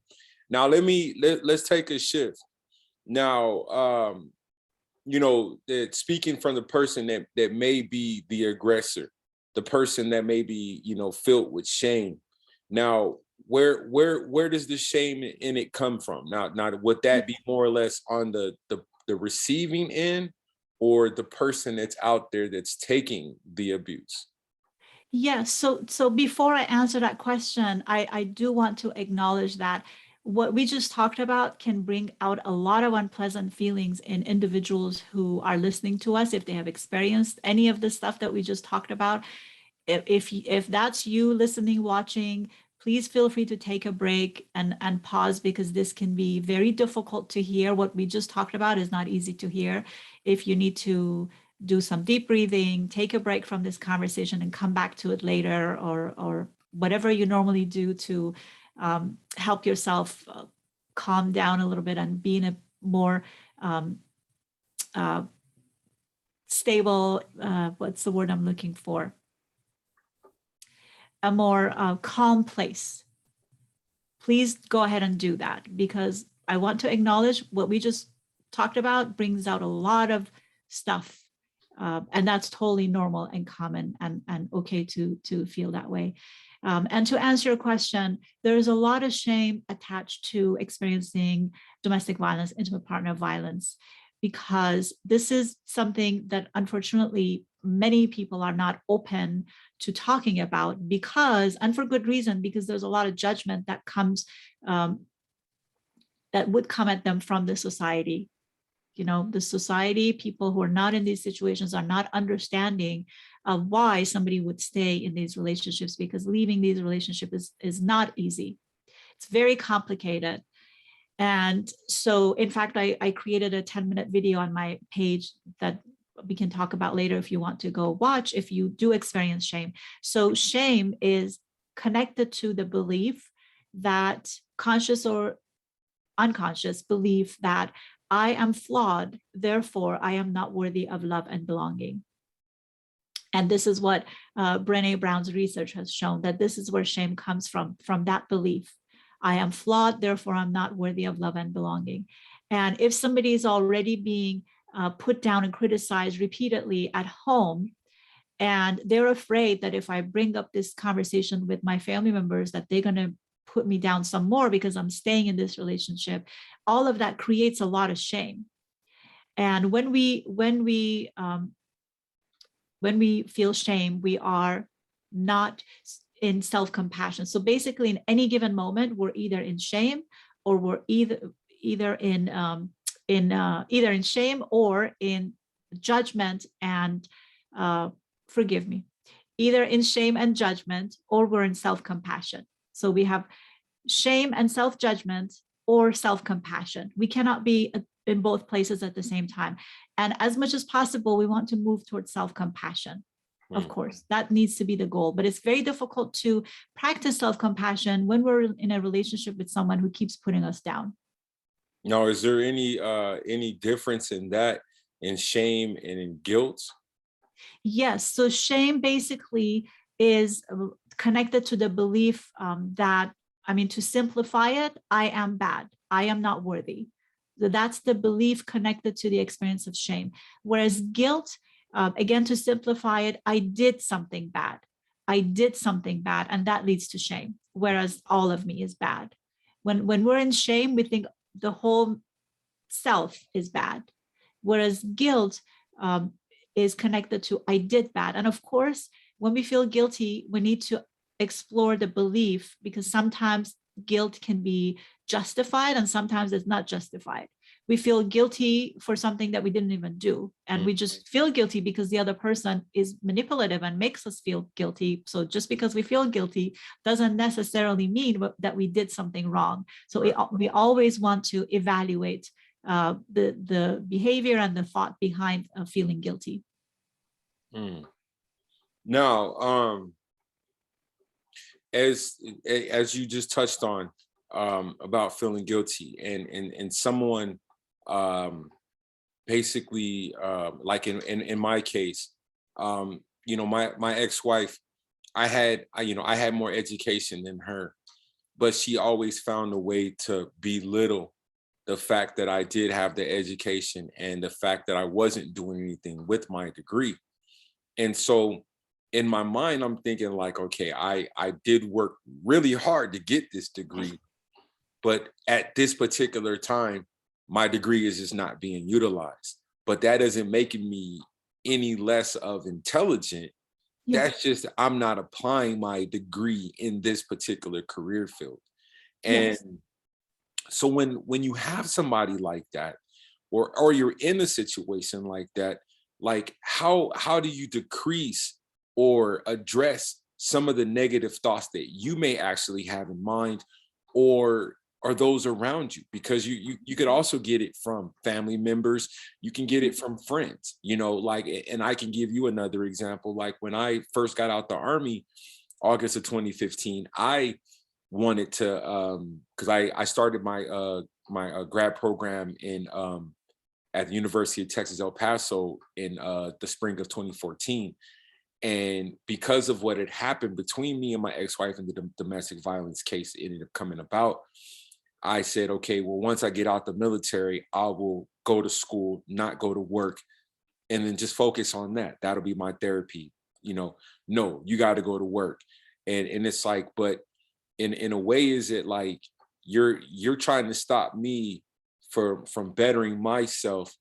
Speaker 1: now let's take a shift. Now, that speaking from the person that may be the aggressor, the person that may be, filled with shame. Now, where does the shame in it come from? Now, would that be more or less on the receiving end, or the person that's out there that's taking the abuse?
Speaker 2: Yes. So before I answer that question, I do want to acknowledge that what we just talked about can bring out a lot of unpleasant feelings in individuals who are listening to us if they have experienced any of the stuff that we just talked about. If that's you listening, watching, please feel free to take a break and pause, because this can be very difficult to hear. What we just talked about is not easy to hear. If you need to do some deep breathing, take a break from this conversation and come back to it later, or whatever you normally do to help yourself calm down a little bit and be in a more stable, what's the word I'm looking for? A more calm place. Please go ahead and do that, because I want to acknowledge what we just talked about brings out a lot of stuff. And that's totally normal and common, and okay to feel that way. And to answer your question, there's a lot of shame attached to experiencing domestic violence, intimate partner violence, because this is something that unfortunately many people are not open to talking about, because, and for good reason, because there's a lot of judgment that comes, that would come at them from the society. The society, people who are not in these situations are not understanding of why somebody would stay in these relationships, because leaving these relationships is not easy. It's very complicated. And so, in fact, I created a 10-minute video on my page that we can talk about later if you want to go watch, if you do experience shame. So shame is connected to the belief, that conscious or unconscious belief, that I am flawed, therefore I am not worthy of love and belonging. And this is what Brené Brown's research has shown, that this is where shame comes from that belief. I am flawed, therefore I'm not worthy of love and belonging. And if somebody is already being put down and criticized repeatedly at home, and they're afraid that if I bring up this conversation with my family members, that they're going to put me down some more because I'm staying in this relationship, all of that creates a lot of shame. And when we feel shame, we are not in self-compassion. So basically, in any given moment, we're either in shame, or we're either in shame or in judgment and forgive me, either in shame and judgment, or we're in self-compassion. So we have shame and self-judgment or self-compassion. We cannot be in both places at the same time. And as much as possible, we want to move towards self-compassion. Of course, that needs to be the goal, but it's very difficult to practice self-compassion when we're in a relationship with someone who keeps putting us down.
Speaker 1: Now, is there any difference in that, in shame and in guilt?
Speaker 2: Yes. So shame basically is connected to the belief that, to simplify it, I am bad. I am not worthy. So that's the belief connected to the experience of shame. Whereas guilt, again, to simplify it, I did something bad. I did something bad, and that leads to shame. Whereas all of me is bad. When we're in shame, we think the whole self is bad. Whereas guilt is connected to I did bad. And of course, when we feel guilty, we need to explore the belief, because sometimes guilt can be justified and sometimes it's not justified. We feel guilty for something that we didn't even do. And we just feel guilty because the other person is manipulative and makes us feel guilty. So just because we feel guilty doesn't necessarily mean that we did something wrong. So we always want to evaluate the behavior and the thought behind feeling guilty.
Speaker 1: Now, as you just touched on, about feeling guilty, and someone, um, basically, like in my case, my ex-wife, I had more education than her, but she always found a way to belittle the fact that I did have the education and the fact that I wasn't doing anything with my degree. And so in my mind, I'm thinking like, okay, I did work really hard to get this degree, but at this particular time, my degree is just not being utilized. But that doesn't make me any less of intelligent.
Speaker 2: Yes.
Speaker 1: That's just I'm not applying my degree in this particular career field. And
Speaker 2: Yes.
Speaker 1: so when you have somebody like that, or you're in a situation like that, like how do you decrease or address some of the negative thoughts that you may actually have in mind, or those around you? Because you could also get it from family members, you can get it from friends, like, and I can give you another example. Like when I first got out the army, August of 2015, I wanted to, because I started my grad program in at the University of Texas El Paso in the spring of 2014. And because of what had happened between me and my ex-wife and the domestic violence case ended up coming about, I said, okay, well, once I get out the military, I will go to school, not go to work, and then just focus on that. That'll be my therapy. No, you got to go to work. And it's like, but in a way, is it like you're trying to stop me from bettering myself,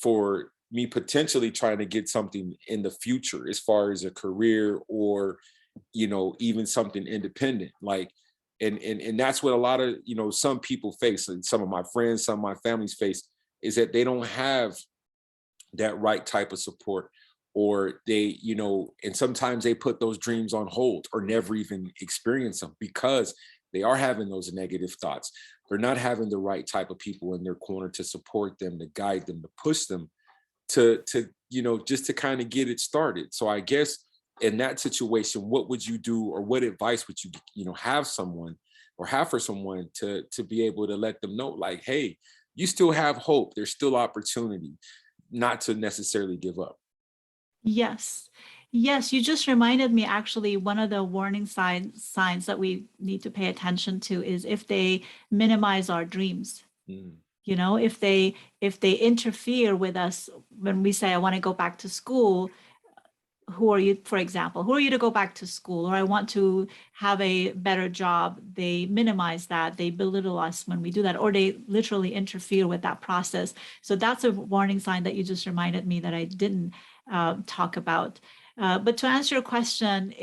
Speaker 1: for me potentially trying to get something in the future as far as a career, or even something independent, like, and that's what a lot of some people face, and some of my friends, some of my families face, is that they don't have that right type of support, or they, and sometimes they put those dreams on hold or never even experience them because they are having those negative thoughts. They're not having the right type of people in their corner to support them, to guide them, to push them to just to kind of get it started. So I guess in that situation, what would you do, or what advice would you have someone, or have for someone to be able to let them know, like, hey, you still have hope, there's still opportunity, not to necessarily give up.
Speaker 2: Yes. Yes, you just reminded me, actually, one of the warning signs that we need to pay attention to is if they minimize our dreams.
Speaker 1: Mm.
Speaker 2: If they interfere with us when we say, I want to go back to school. Who are you, for example, who are you to go back to school? Or I want to have a better job. They minimize that, they belittle us when we do that, or they literally interfere with that process. So that's a warning sign that you just reminded me that I didn't talk about. But to answer your question,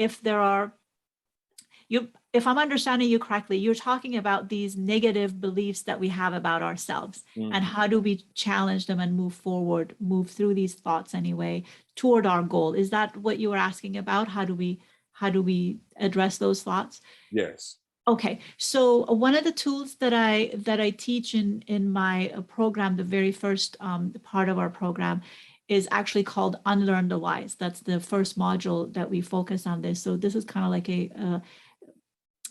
Speaker 2: if I'm understanding you correctly, you're talking about these negative beliefs that we have about ourselves, and
Speaker 1: Mhm.
Speaker 2: how do we challenge them and move forward, move through these thoughts anyway toward our goal. Is that what you were asking about? How do we address those thoughts?
Speaker 1: Yes.
Speaker 2: Okay, so one of the tools that I teach in my program, the very first part of our program, is actually called Unlearn the Lies. That's the first module that we focus on this. So this is kind of like a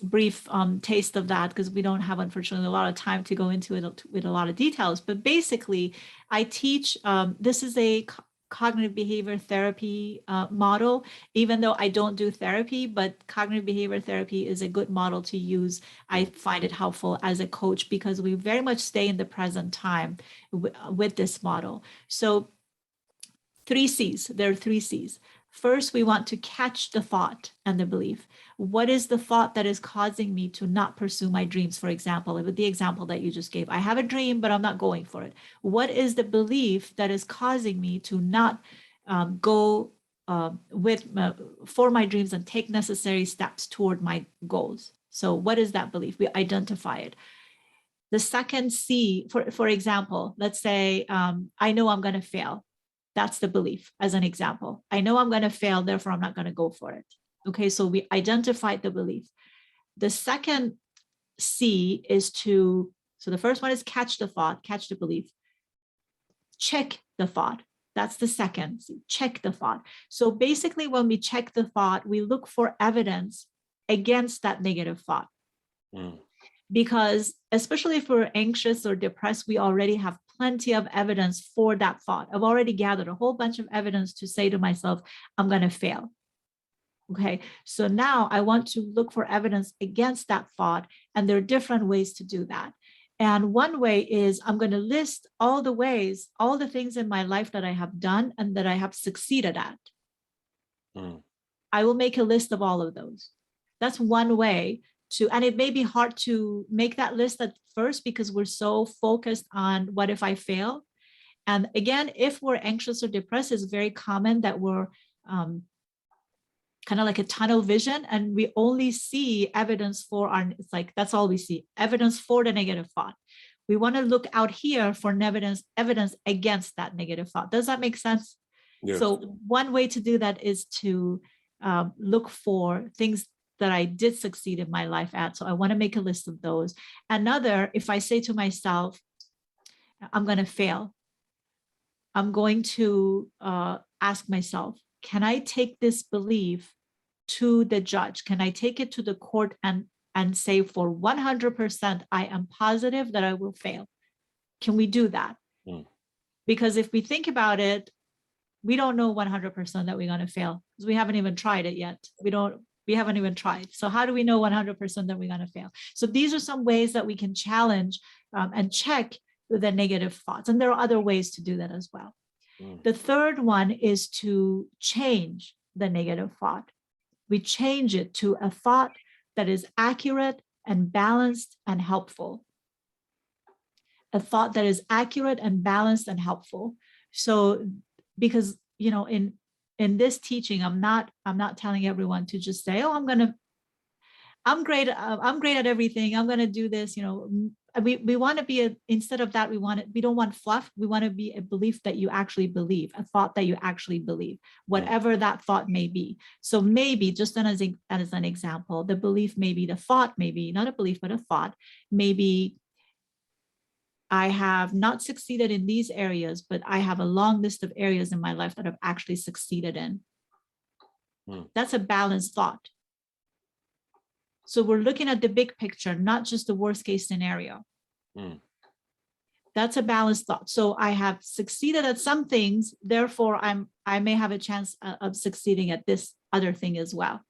Speaker 2: brief taste of that, because we don't have, unfortunately, a lot of time to go into it with a lot of details. But basically, I teach, this is a cognitive behavior therapy model, even though I don't do therapy, but cognitive behavior therapy is a good model to use. I
Speaker 1: Mm.
Speaker 2: find it helpful as a coach because we very much stay in the present time with this model. So 3 C's, there are 3 C's. First, we want to catch the thought and the belief. What is the thought that is causing me to not pursue my dreams? For example, with the example that you just gave, I have a dream, but I'm not going for it. What is the belief that is causing me to not go for my dreams and take necessary steps toward my goals? So what is that belief? We identify it. The second C, for example, let's say I know I'm going to fail. That's the belief, as an example. I know I'm going to fail, therefore I'm not going to go for it. Okay, so we identified the belief. The second C is so the first one is catch the thought, catch the belief, check the thought. That's the second C, check the thought. So basically, when we check the thought, we look for evidence against that negative thought.
Speaker 1: Mm.
Speaker 2: Because especially if we're anxious or depressed, we already have plenty of evidence for that thought. I've already gathered a whole bunch of evidence to say to myself, I'm going to fail. Okay, so now I want to look for evidence against that thought, and there are different ways to do that. And one way is I'm going to list all the ways, all the things in my life that I have done and that I have succeeded at.
Speaker 1: Mm.
Speaker 2: I will make a list of all of those. That's one way to, and it may be hard to make that list at first because we're so focused on what if I fail. And again, if we're anxious or depressed, it's very common that we're kind of like a tunnel vision, and we only see evidence for our, it's like, that's all we see, evidence for the negative thought. We want to look out here for evidence against that negative thought. Does that make sense?
Speaker 1: Yes.
Speaker 2: So one way to do that is to look for things that I did succeed in my life at. So I want to make a list of those. Another, if I say to myself, I'm going to fail, I'm going to ask myself, can I take this belief to the judge? Can I take it to the court and say for 100%, I am positive that I will fail? Can we do that?
Speaker 1: Mm.
Speaker 2: Because if we think about it, we don't know 100% that we're going to fail because we haven't even tried it yet. We haven't even tried. So how do we know 100% that we're going to fail? So these are some ways that we can challenge and check the negative thoughts. And there are other ways to do that as well.
Speaker 1: Mm.
Speaker 2: The third one is to change the negative thought. We change it to a thought that is accurate and balanced and helpful. A thought that is accurate and balanced and helpful. So, because, you know, in this teaching, I'm not telling everyone to just say, oh, I'm great at everything, I'm going to do this. You know, we want to be instead of that, we don't want fluff. We want to be a belief that you actually believe, a thought that you actually believe, whatever that thought may be. So maybe just as an example, the belief may be, the thought may be not a belief, but a thought. Maybe I have not succeeded in these areas, but I have a long list of areas in my life that I've actually succeeded in. That's a balanced thought. So we're looking at the big picture, not just the worst case scenario. That's a balanced thought. So I have succeeded at some things, therefore I may have a chance of succeeding at this other thing as well.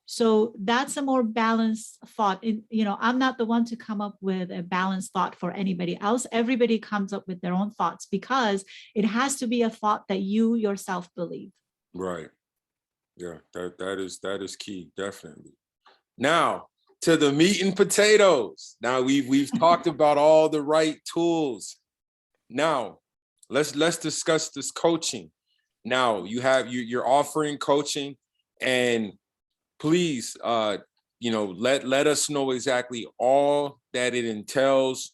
Speaker 2: So that's a more balanced thought. You know, I'm not the one to come up with a balanced thought for anybody else. Everybody comes up with their own thoughts because it has to be a thought that you yourself believe.
Speaker 1: Right. Yeah, that is key, definitely. Now to the meat and potatoes. Now we've talked about all the right tools. Now let's discuss this coaching. Now you're offering coaching, and please you know, let us know exactly all that it entails,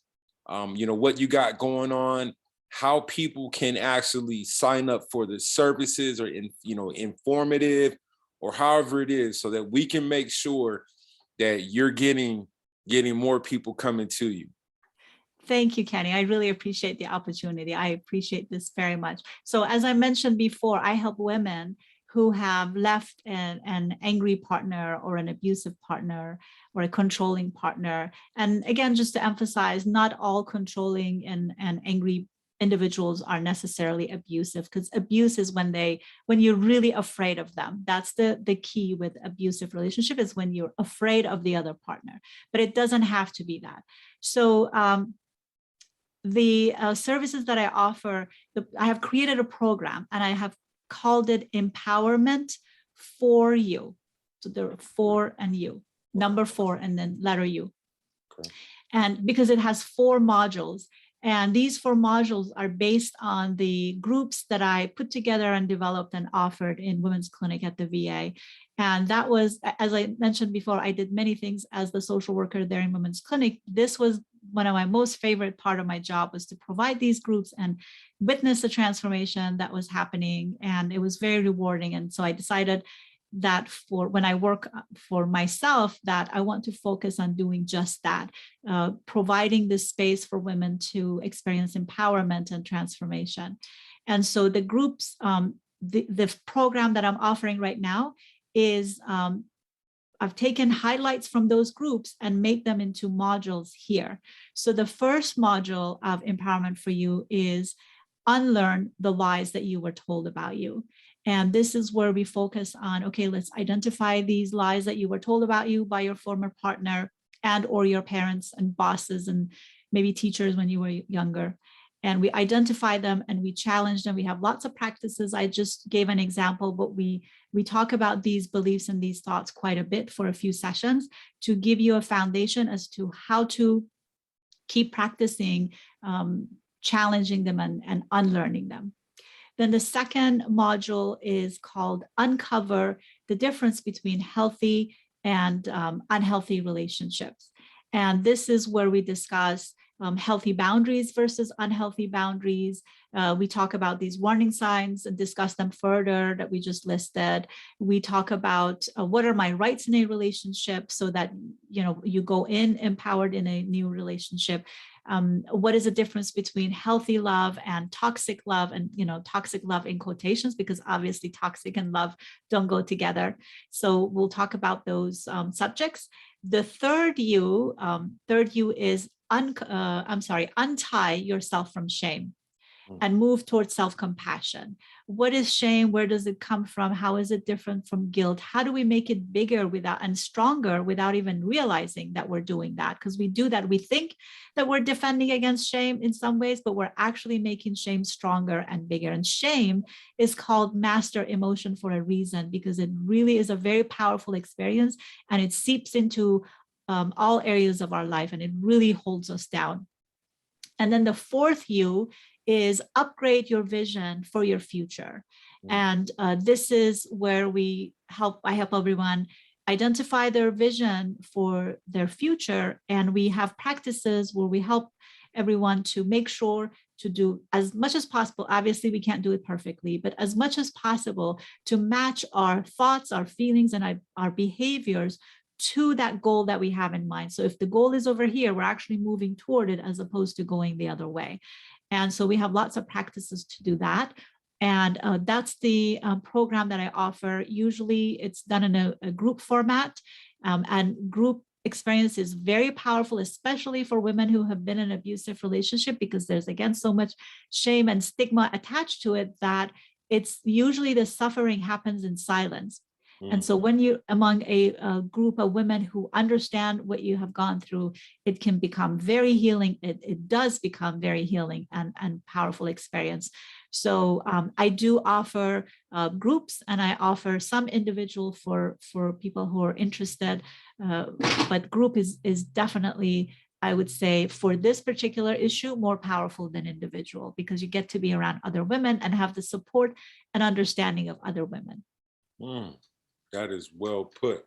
Speaker 1: you know, what you got going on, how people can actually sign up for the services, or you know, informative, or however it is, so that we can make sure that you're getting more people coming to you.
Speaker 2: Thank you, Kenny. I really appreciate the opportunity. I appreciate this very much. So as I mentioned before, I help women who have left an angry partner or an abusive partner or a controlling partner. And again, just to emphasize, not all controlling and angry individuals are necessarily abusive, because abuse is when you're really afraid of them. That's the key with abusive relationship, is when you're afraid of the other partner, but it doesn't have to be that. So the services that I offer, I have created a program, and I have called it Empowerment for You. So there are 4 and you, number 4, and then letter U. Okay. And because it has 4 modules, and these 4 modules are based on the groups that I put together and developed and offered in Women's Clinic at the VA. And that was, as I mentioned before, I did many things as the social worker there in Women's Clinic. This was one of my most favorite part of my job, was to provide these groups and witness the transformation that was happening. And it was very rewarding. And so I decided that for when I work for myself, that I want to focus on doing just that, providing this space for women to experience empowerment and transformation. And so the groups, the program that I'm offering right now is I've taken highlights from those groups and made them into modules here. So the first module of empowerment for you is unlearn the lies that you were told about you. And this is where we focus on, okay, let's identify these lies that you were told about you by your former partner and or your parents and bosses and maybe teachers when you were younger. And we identify them and we challenge them. We have lots of practices. I just gave an example, but we talk about these beliefs and these thoughts quite a bit for a few sessions to give you a foundation as to how to keep practicing, challenging them and unlearning them. Then the second module is called Uncover the Difference Between Healthy and Unhealthy Relationships. And this is where we discuss healthy boundaries versus unhealthy boundaries. We talk about these warning signs and discuss them further that we just listed. We talk about what are my rights in a relationship so that you go in empowered in a new relationship. What is the difference between healthy love and toxic love, and toxic love in quotations, because obviously toxic and love don't go together. So we'll talk about those subjects. The third U is untie yourself from shame and move towards self-compassion. What is shame? Where does it come from? How is it different from guilt? How do we make it bigger and stronger without even realizing that we're doing that? Because we do that. We think that we're defending against shame in some ways, but we're actually making shame stronger and bigger. And shame is called master emotion for a reason, because it really is a very powerful experience and it seeps into all areas of our life and it really holds us down. And then the fourth U is upgrade your vision for your future. And this is where I help everyone identify their vision for their future. And we have practices where we help everyone to make sure to do as much as possible. Obviously, we can't do it perfectly, but as much as possible to match our thoughts, our feelings, and our behaviors to that goal that we have in mind. So if the goal is over here, we're actually moving toward it as opposed to going the other way. And so we have lots of practices to do that. And that's the program that I offer. Usually it's done in a group format, and group experience is very powerful, especially for women who have been in an abusive relationship, because there's, again, so much shame and stigma attached to it that it's usually the suffering happens in silence. And so when you're among a group of women who understand what you have gone through, it can become very healing. It does become very healing and powerful experience. So I do offer groups, and I offer some individual for people who are interested. But group is definitely, I would say, for this particular issue, more powerful than individual, because you get to be around other women and have the support and understanding of other women.
Speaker 1: That is well put.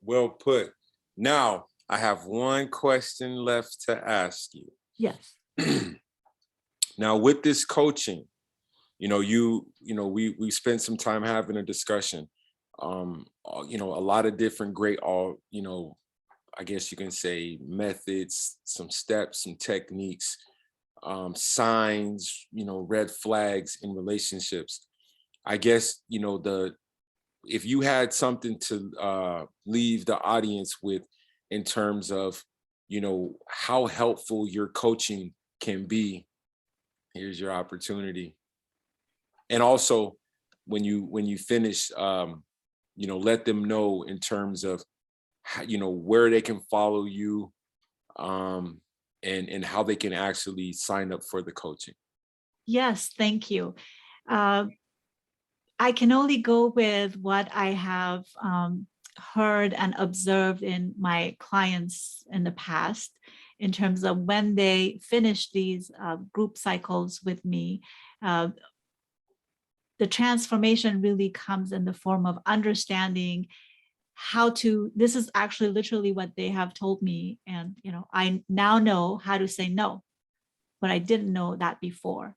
Speaker 1: Well put. Now, I have one question left to ask you.
Speaker 2: Yes.
Speaker 1: Now, with this coaching, we spent some time having a discussion. A lot of different great, I guess you can say methods, some steps, some techniques, signs, red flags in relationships. I guess, if you had something to leave the audience with in terms of, how helpful your coaching can be, here's your opportunity. And also, when you finish, let them know in terms of, where they can follow you, and how they can actually sign up for the coaching.
Speaker 2: Yes, thank you. I can only go with what I have heard and observed in my clients in the past, in terms of when they finish these group cycles with me. The transformation really comes in the form of understanding how to, this is actually literally what they have told me. And, I now know how to say no, but I didn't know that before.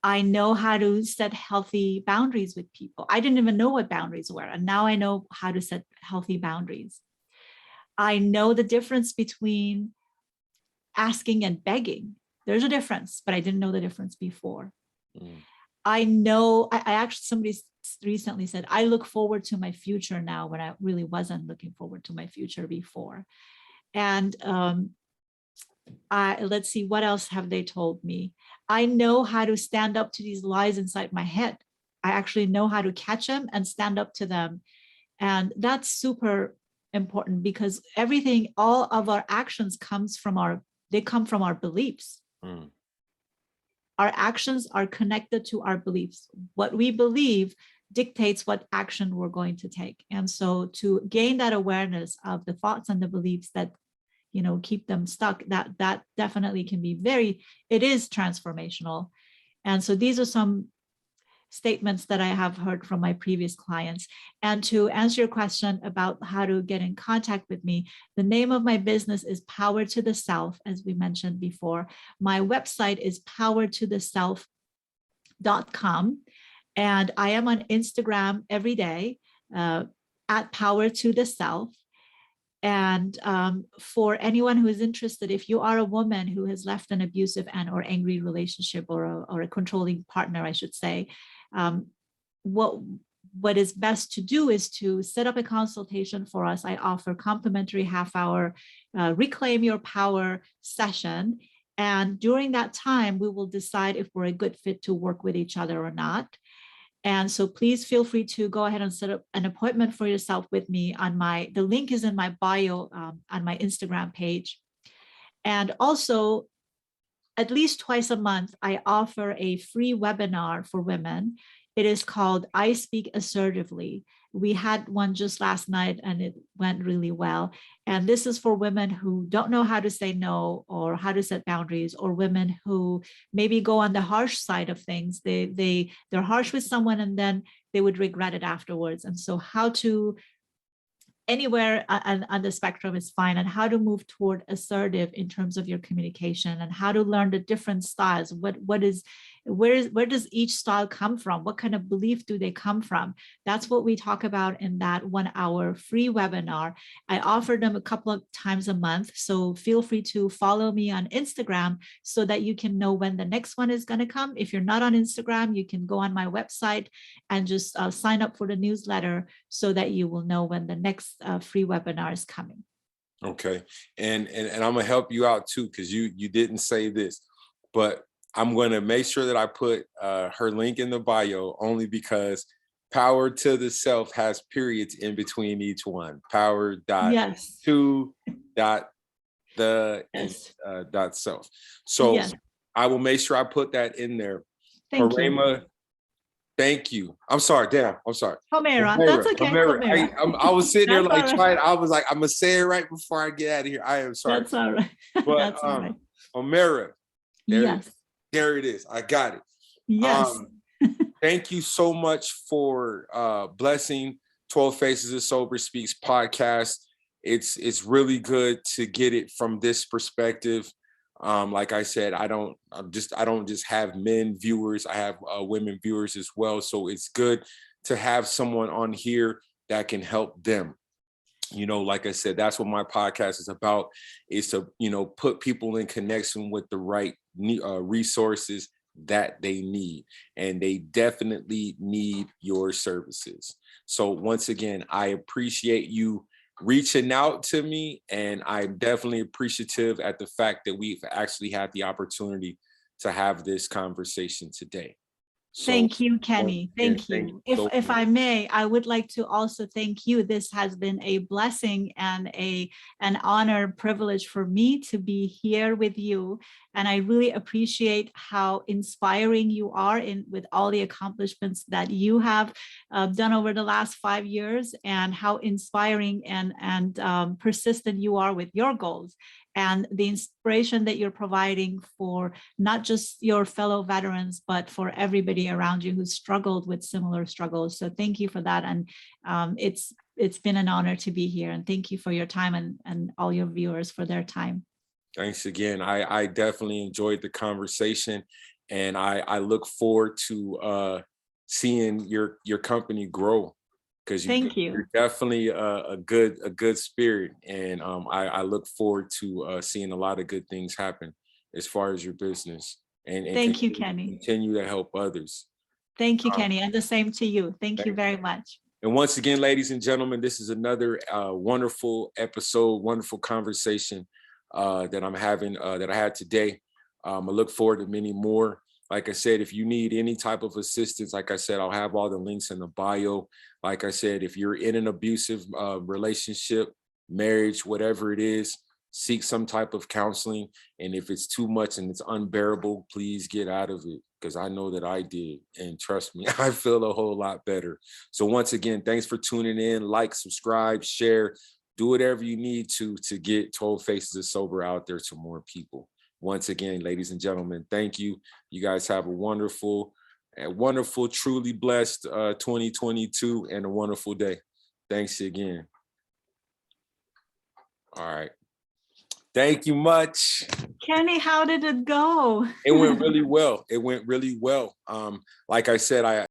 Speaker 2: I know how to set healthy boundaries with people. I didn't even know what boundaries were. And now I know how to set healthy boundaries. I know the difference between asking and begging. There's a difference, but I didn't know the difference before. I know, I actually, somebody recently said, I look forward to my future now when I really wasn't looking forward to my future before. And let's see, what else have they told me? I know how to stand up to these lies inside my head. I actually know how to catch them and stand up to them. And that's super important because everything, all of our actions comes from they come from our beliefs.
Speaker 1: Mm.
Speaker 2: Our actions are connected to our beliefs. What we believe dictates what action we're going to take. And so to gain that awareness of the thoughts and the beliefs that, keep them stuck, that definitely can be it is transformational. And so these are some statements that I have heard from my previous clients. And to answer your question about how to get in contact with me, the name of my business is Power to the Self, as we mentioned before. My website is powertotheself.com. And I am on Instagram every day at Power to the Self. And for anyone who is interested, if you are a woman who has left an abusive and or angry relationship or a controlling partner, I should say, what is best to do is to set up a consultation for us. I offer complimentary half-hour Reclaim Your Power session. And during that time, we will decide if we're a good fit to work with each other or not. And so please feel free to go ahead and set up an appointment for yourself with me the link is in my bio on my Instagram page. And also, at least twice a month, I offer a free webinar for women. It is called I Speak Assertively. We had one just last night and it went really well. And this is for women who don't know how to say no or how to set boundaries, or women who maybe go on the harsh side of things. They're harsh with someone and then they would regret it afterwards. And so how to anywhere on the spectrum is fine, and how to move toward assertive in terms of your communication, and how to learn the different styles. Where does each style come from? What kind of belief do they come from? That's what we talk about in that 1 hour free webinar. I offer them a couple of times a month. So feel free to follow me on Instagram so that you can know when the next one is going to come. If you're not on Instagram, you can go on my website and just sign up for the newsletter so that you will know when the next free webinar is coming.
Speaker 1: Okay. And I'm gonna help you out too, because you didn't say this, but I'm gonna make sure that I put her link in the bio, only because Power to the Self has periods in between each one. Power dot
Speaker 2: Yes.
Speaker 1: to dot the
Speaker 2: Yes.
Speaker 1: dot self. So
Speaker 2: Yes.
Speaker 1: I will make sure I put that in there.
Speaker 2: Thank you.
Speaker 1: Homeyra, thank you. I'm sorry. Damn. I'm sorry.
Speaker 2: Homeyra. That's okay.
Speaker 1: Homeyra. I was sitting there like
Speaker 2: right.
Speaker 1: trying. I was like, I'm gonna say it right before I get out of here. I am sorry.
Speaker 2: That's all right.
Speaker 1: But
Speaker 2: That's all right.
Speaker 1: Homeyra,
Speaker 2: Yes.
Speaker 1: there it is. I got it.
Speaker 2: Yes.
Speaker 1: Thank you so much for blessing 12 Faces of Sober Speaks podcast. It's really good to get it from this perspective. Like I said, I don't just have men viewers. I have women viewers as well. So it's good to have someone on here that can help them. Like I said, that's what my podcast is about, is to, put people in connection with the right resources that they need. And they definitely need your services. So once again, I appreciate you reaching out to me, and I'm definitely appreciative at the fact that we've actually had the opportunity to have this conversation today. So,
Speaker 2: thank you, Kenny. Thank you. If I may, I would like to also thank you. This has been a blessing and an honor, privilege for me to be here with you. And I really appreciate how inspiring you are with all the accomplishments that you have done over the last 5 years, and how inspiring and persistent you are with your goals, and the inspiration that you're providing for not just your fellow veterans, but for everybody around you who struggled with similar struggles. So thank you for that. And it's been an honor to be here. And thank you for your time, and all your viewers for their time.
Speaker 1: Thanks again. I definitely enjoyed the conversation, and I look forward to seeing your company grow, because you're definitely a good spirit, and I look forward to seeing a lot of good things happen as far as your business, and
Speaker 2: thank you, Kenny.
Speaker 1: Continue to help others.
Speaker 2: Thank you, Kenny, and the same to you. Thank you very much.
Speaker 1: And once again, ladies and gentlemen, this is another wonderful episode, wonderful conversation that I'm having, that I had today. I look forward to many more. Like I said, if you need any type of assistance, like I said, I'll have all the links in the bio. Like I said, if you're in an abusive relationship, marriage, whatever it is, seek some type of counseling. And if it's too much and it's unbearable, please get out of it, because I know that I did. And trust me, I feel a whole lot better. So once again, thanks for tuning in. Like, subscribe, share, do whatever you need to get Told Faces of Sober out there to more people. Once again, ladies and gentlemen, thank you. You guys have a wonderful, truly blessed 2022 and a wonderful day. Thanks again. All right. Thank you much.
Speaker 2: Kenny, how did it go?
Speaker 1: It went really well. It went really well. Like I said,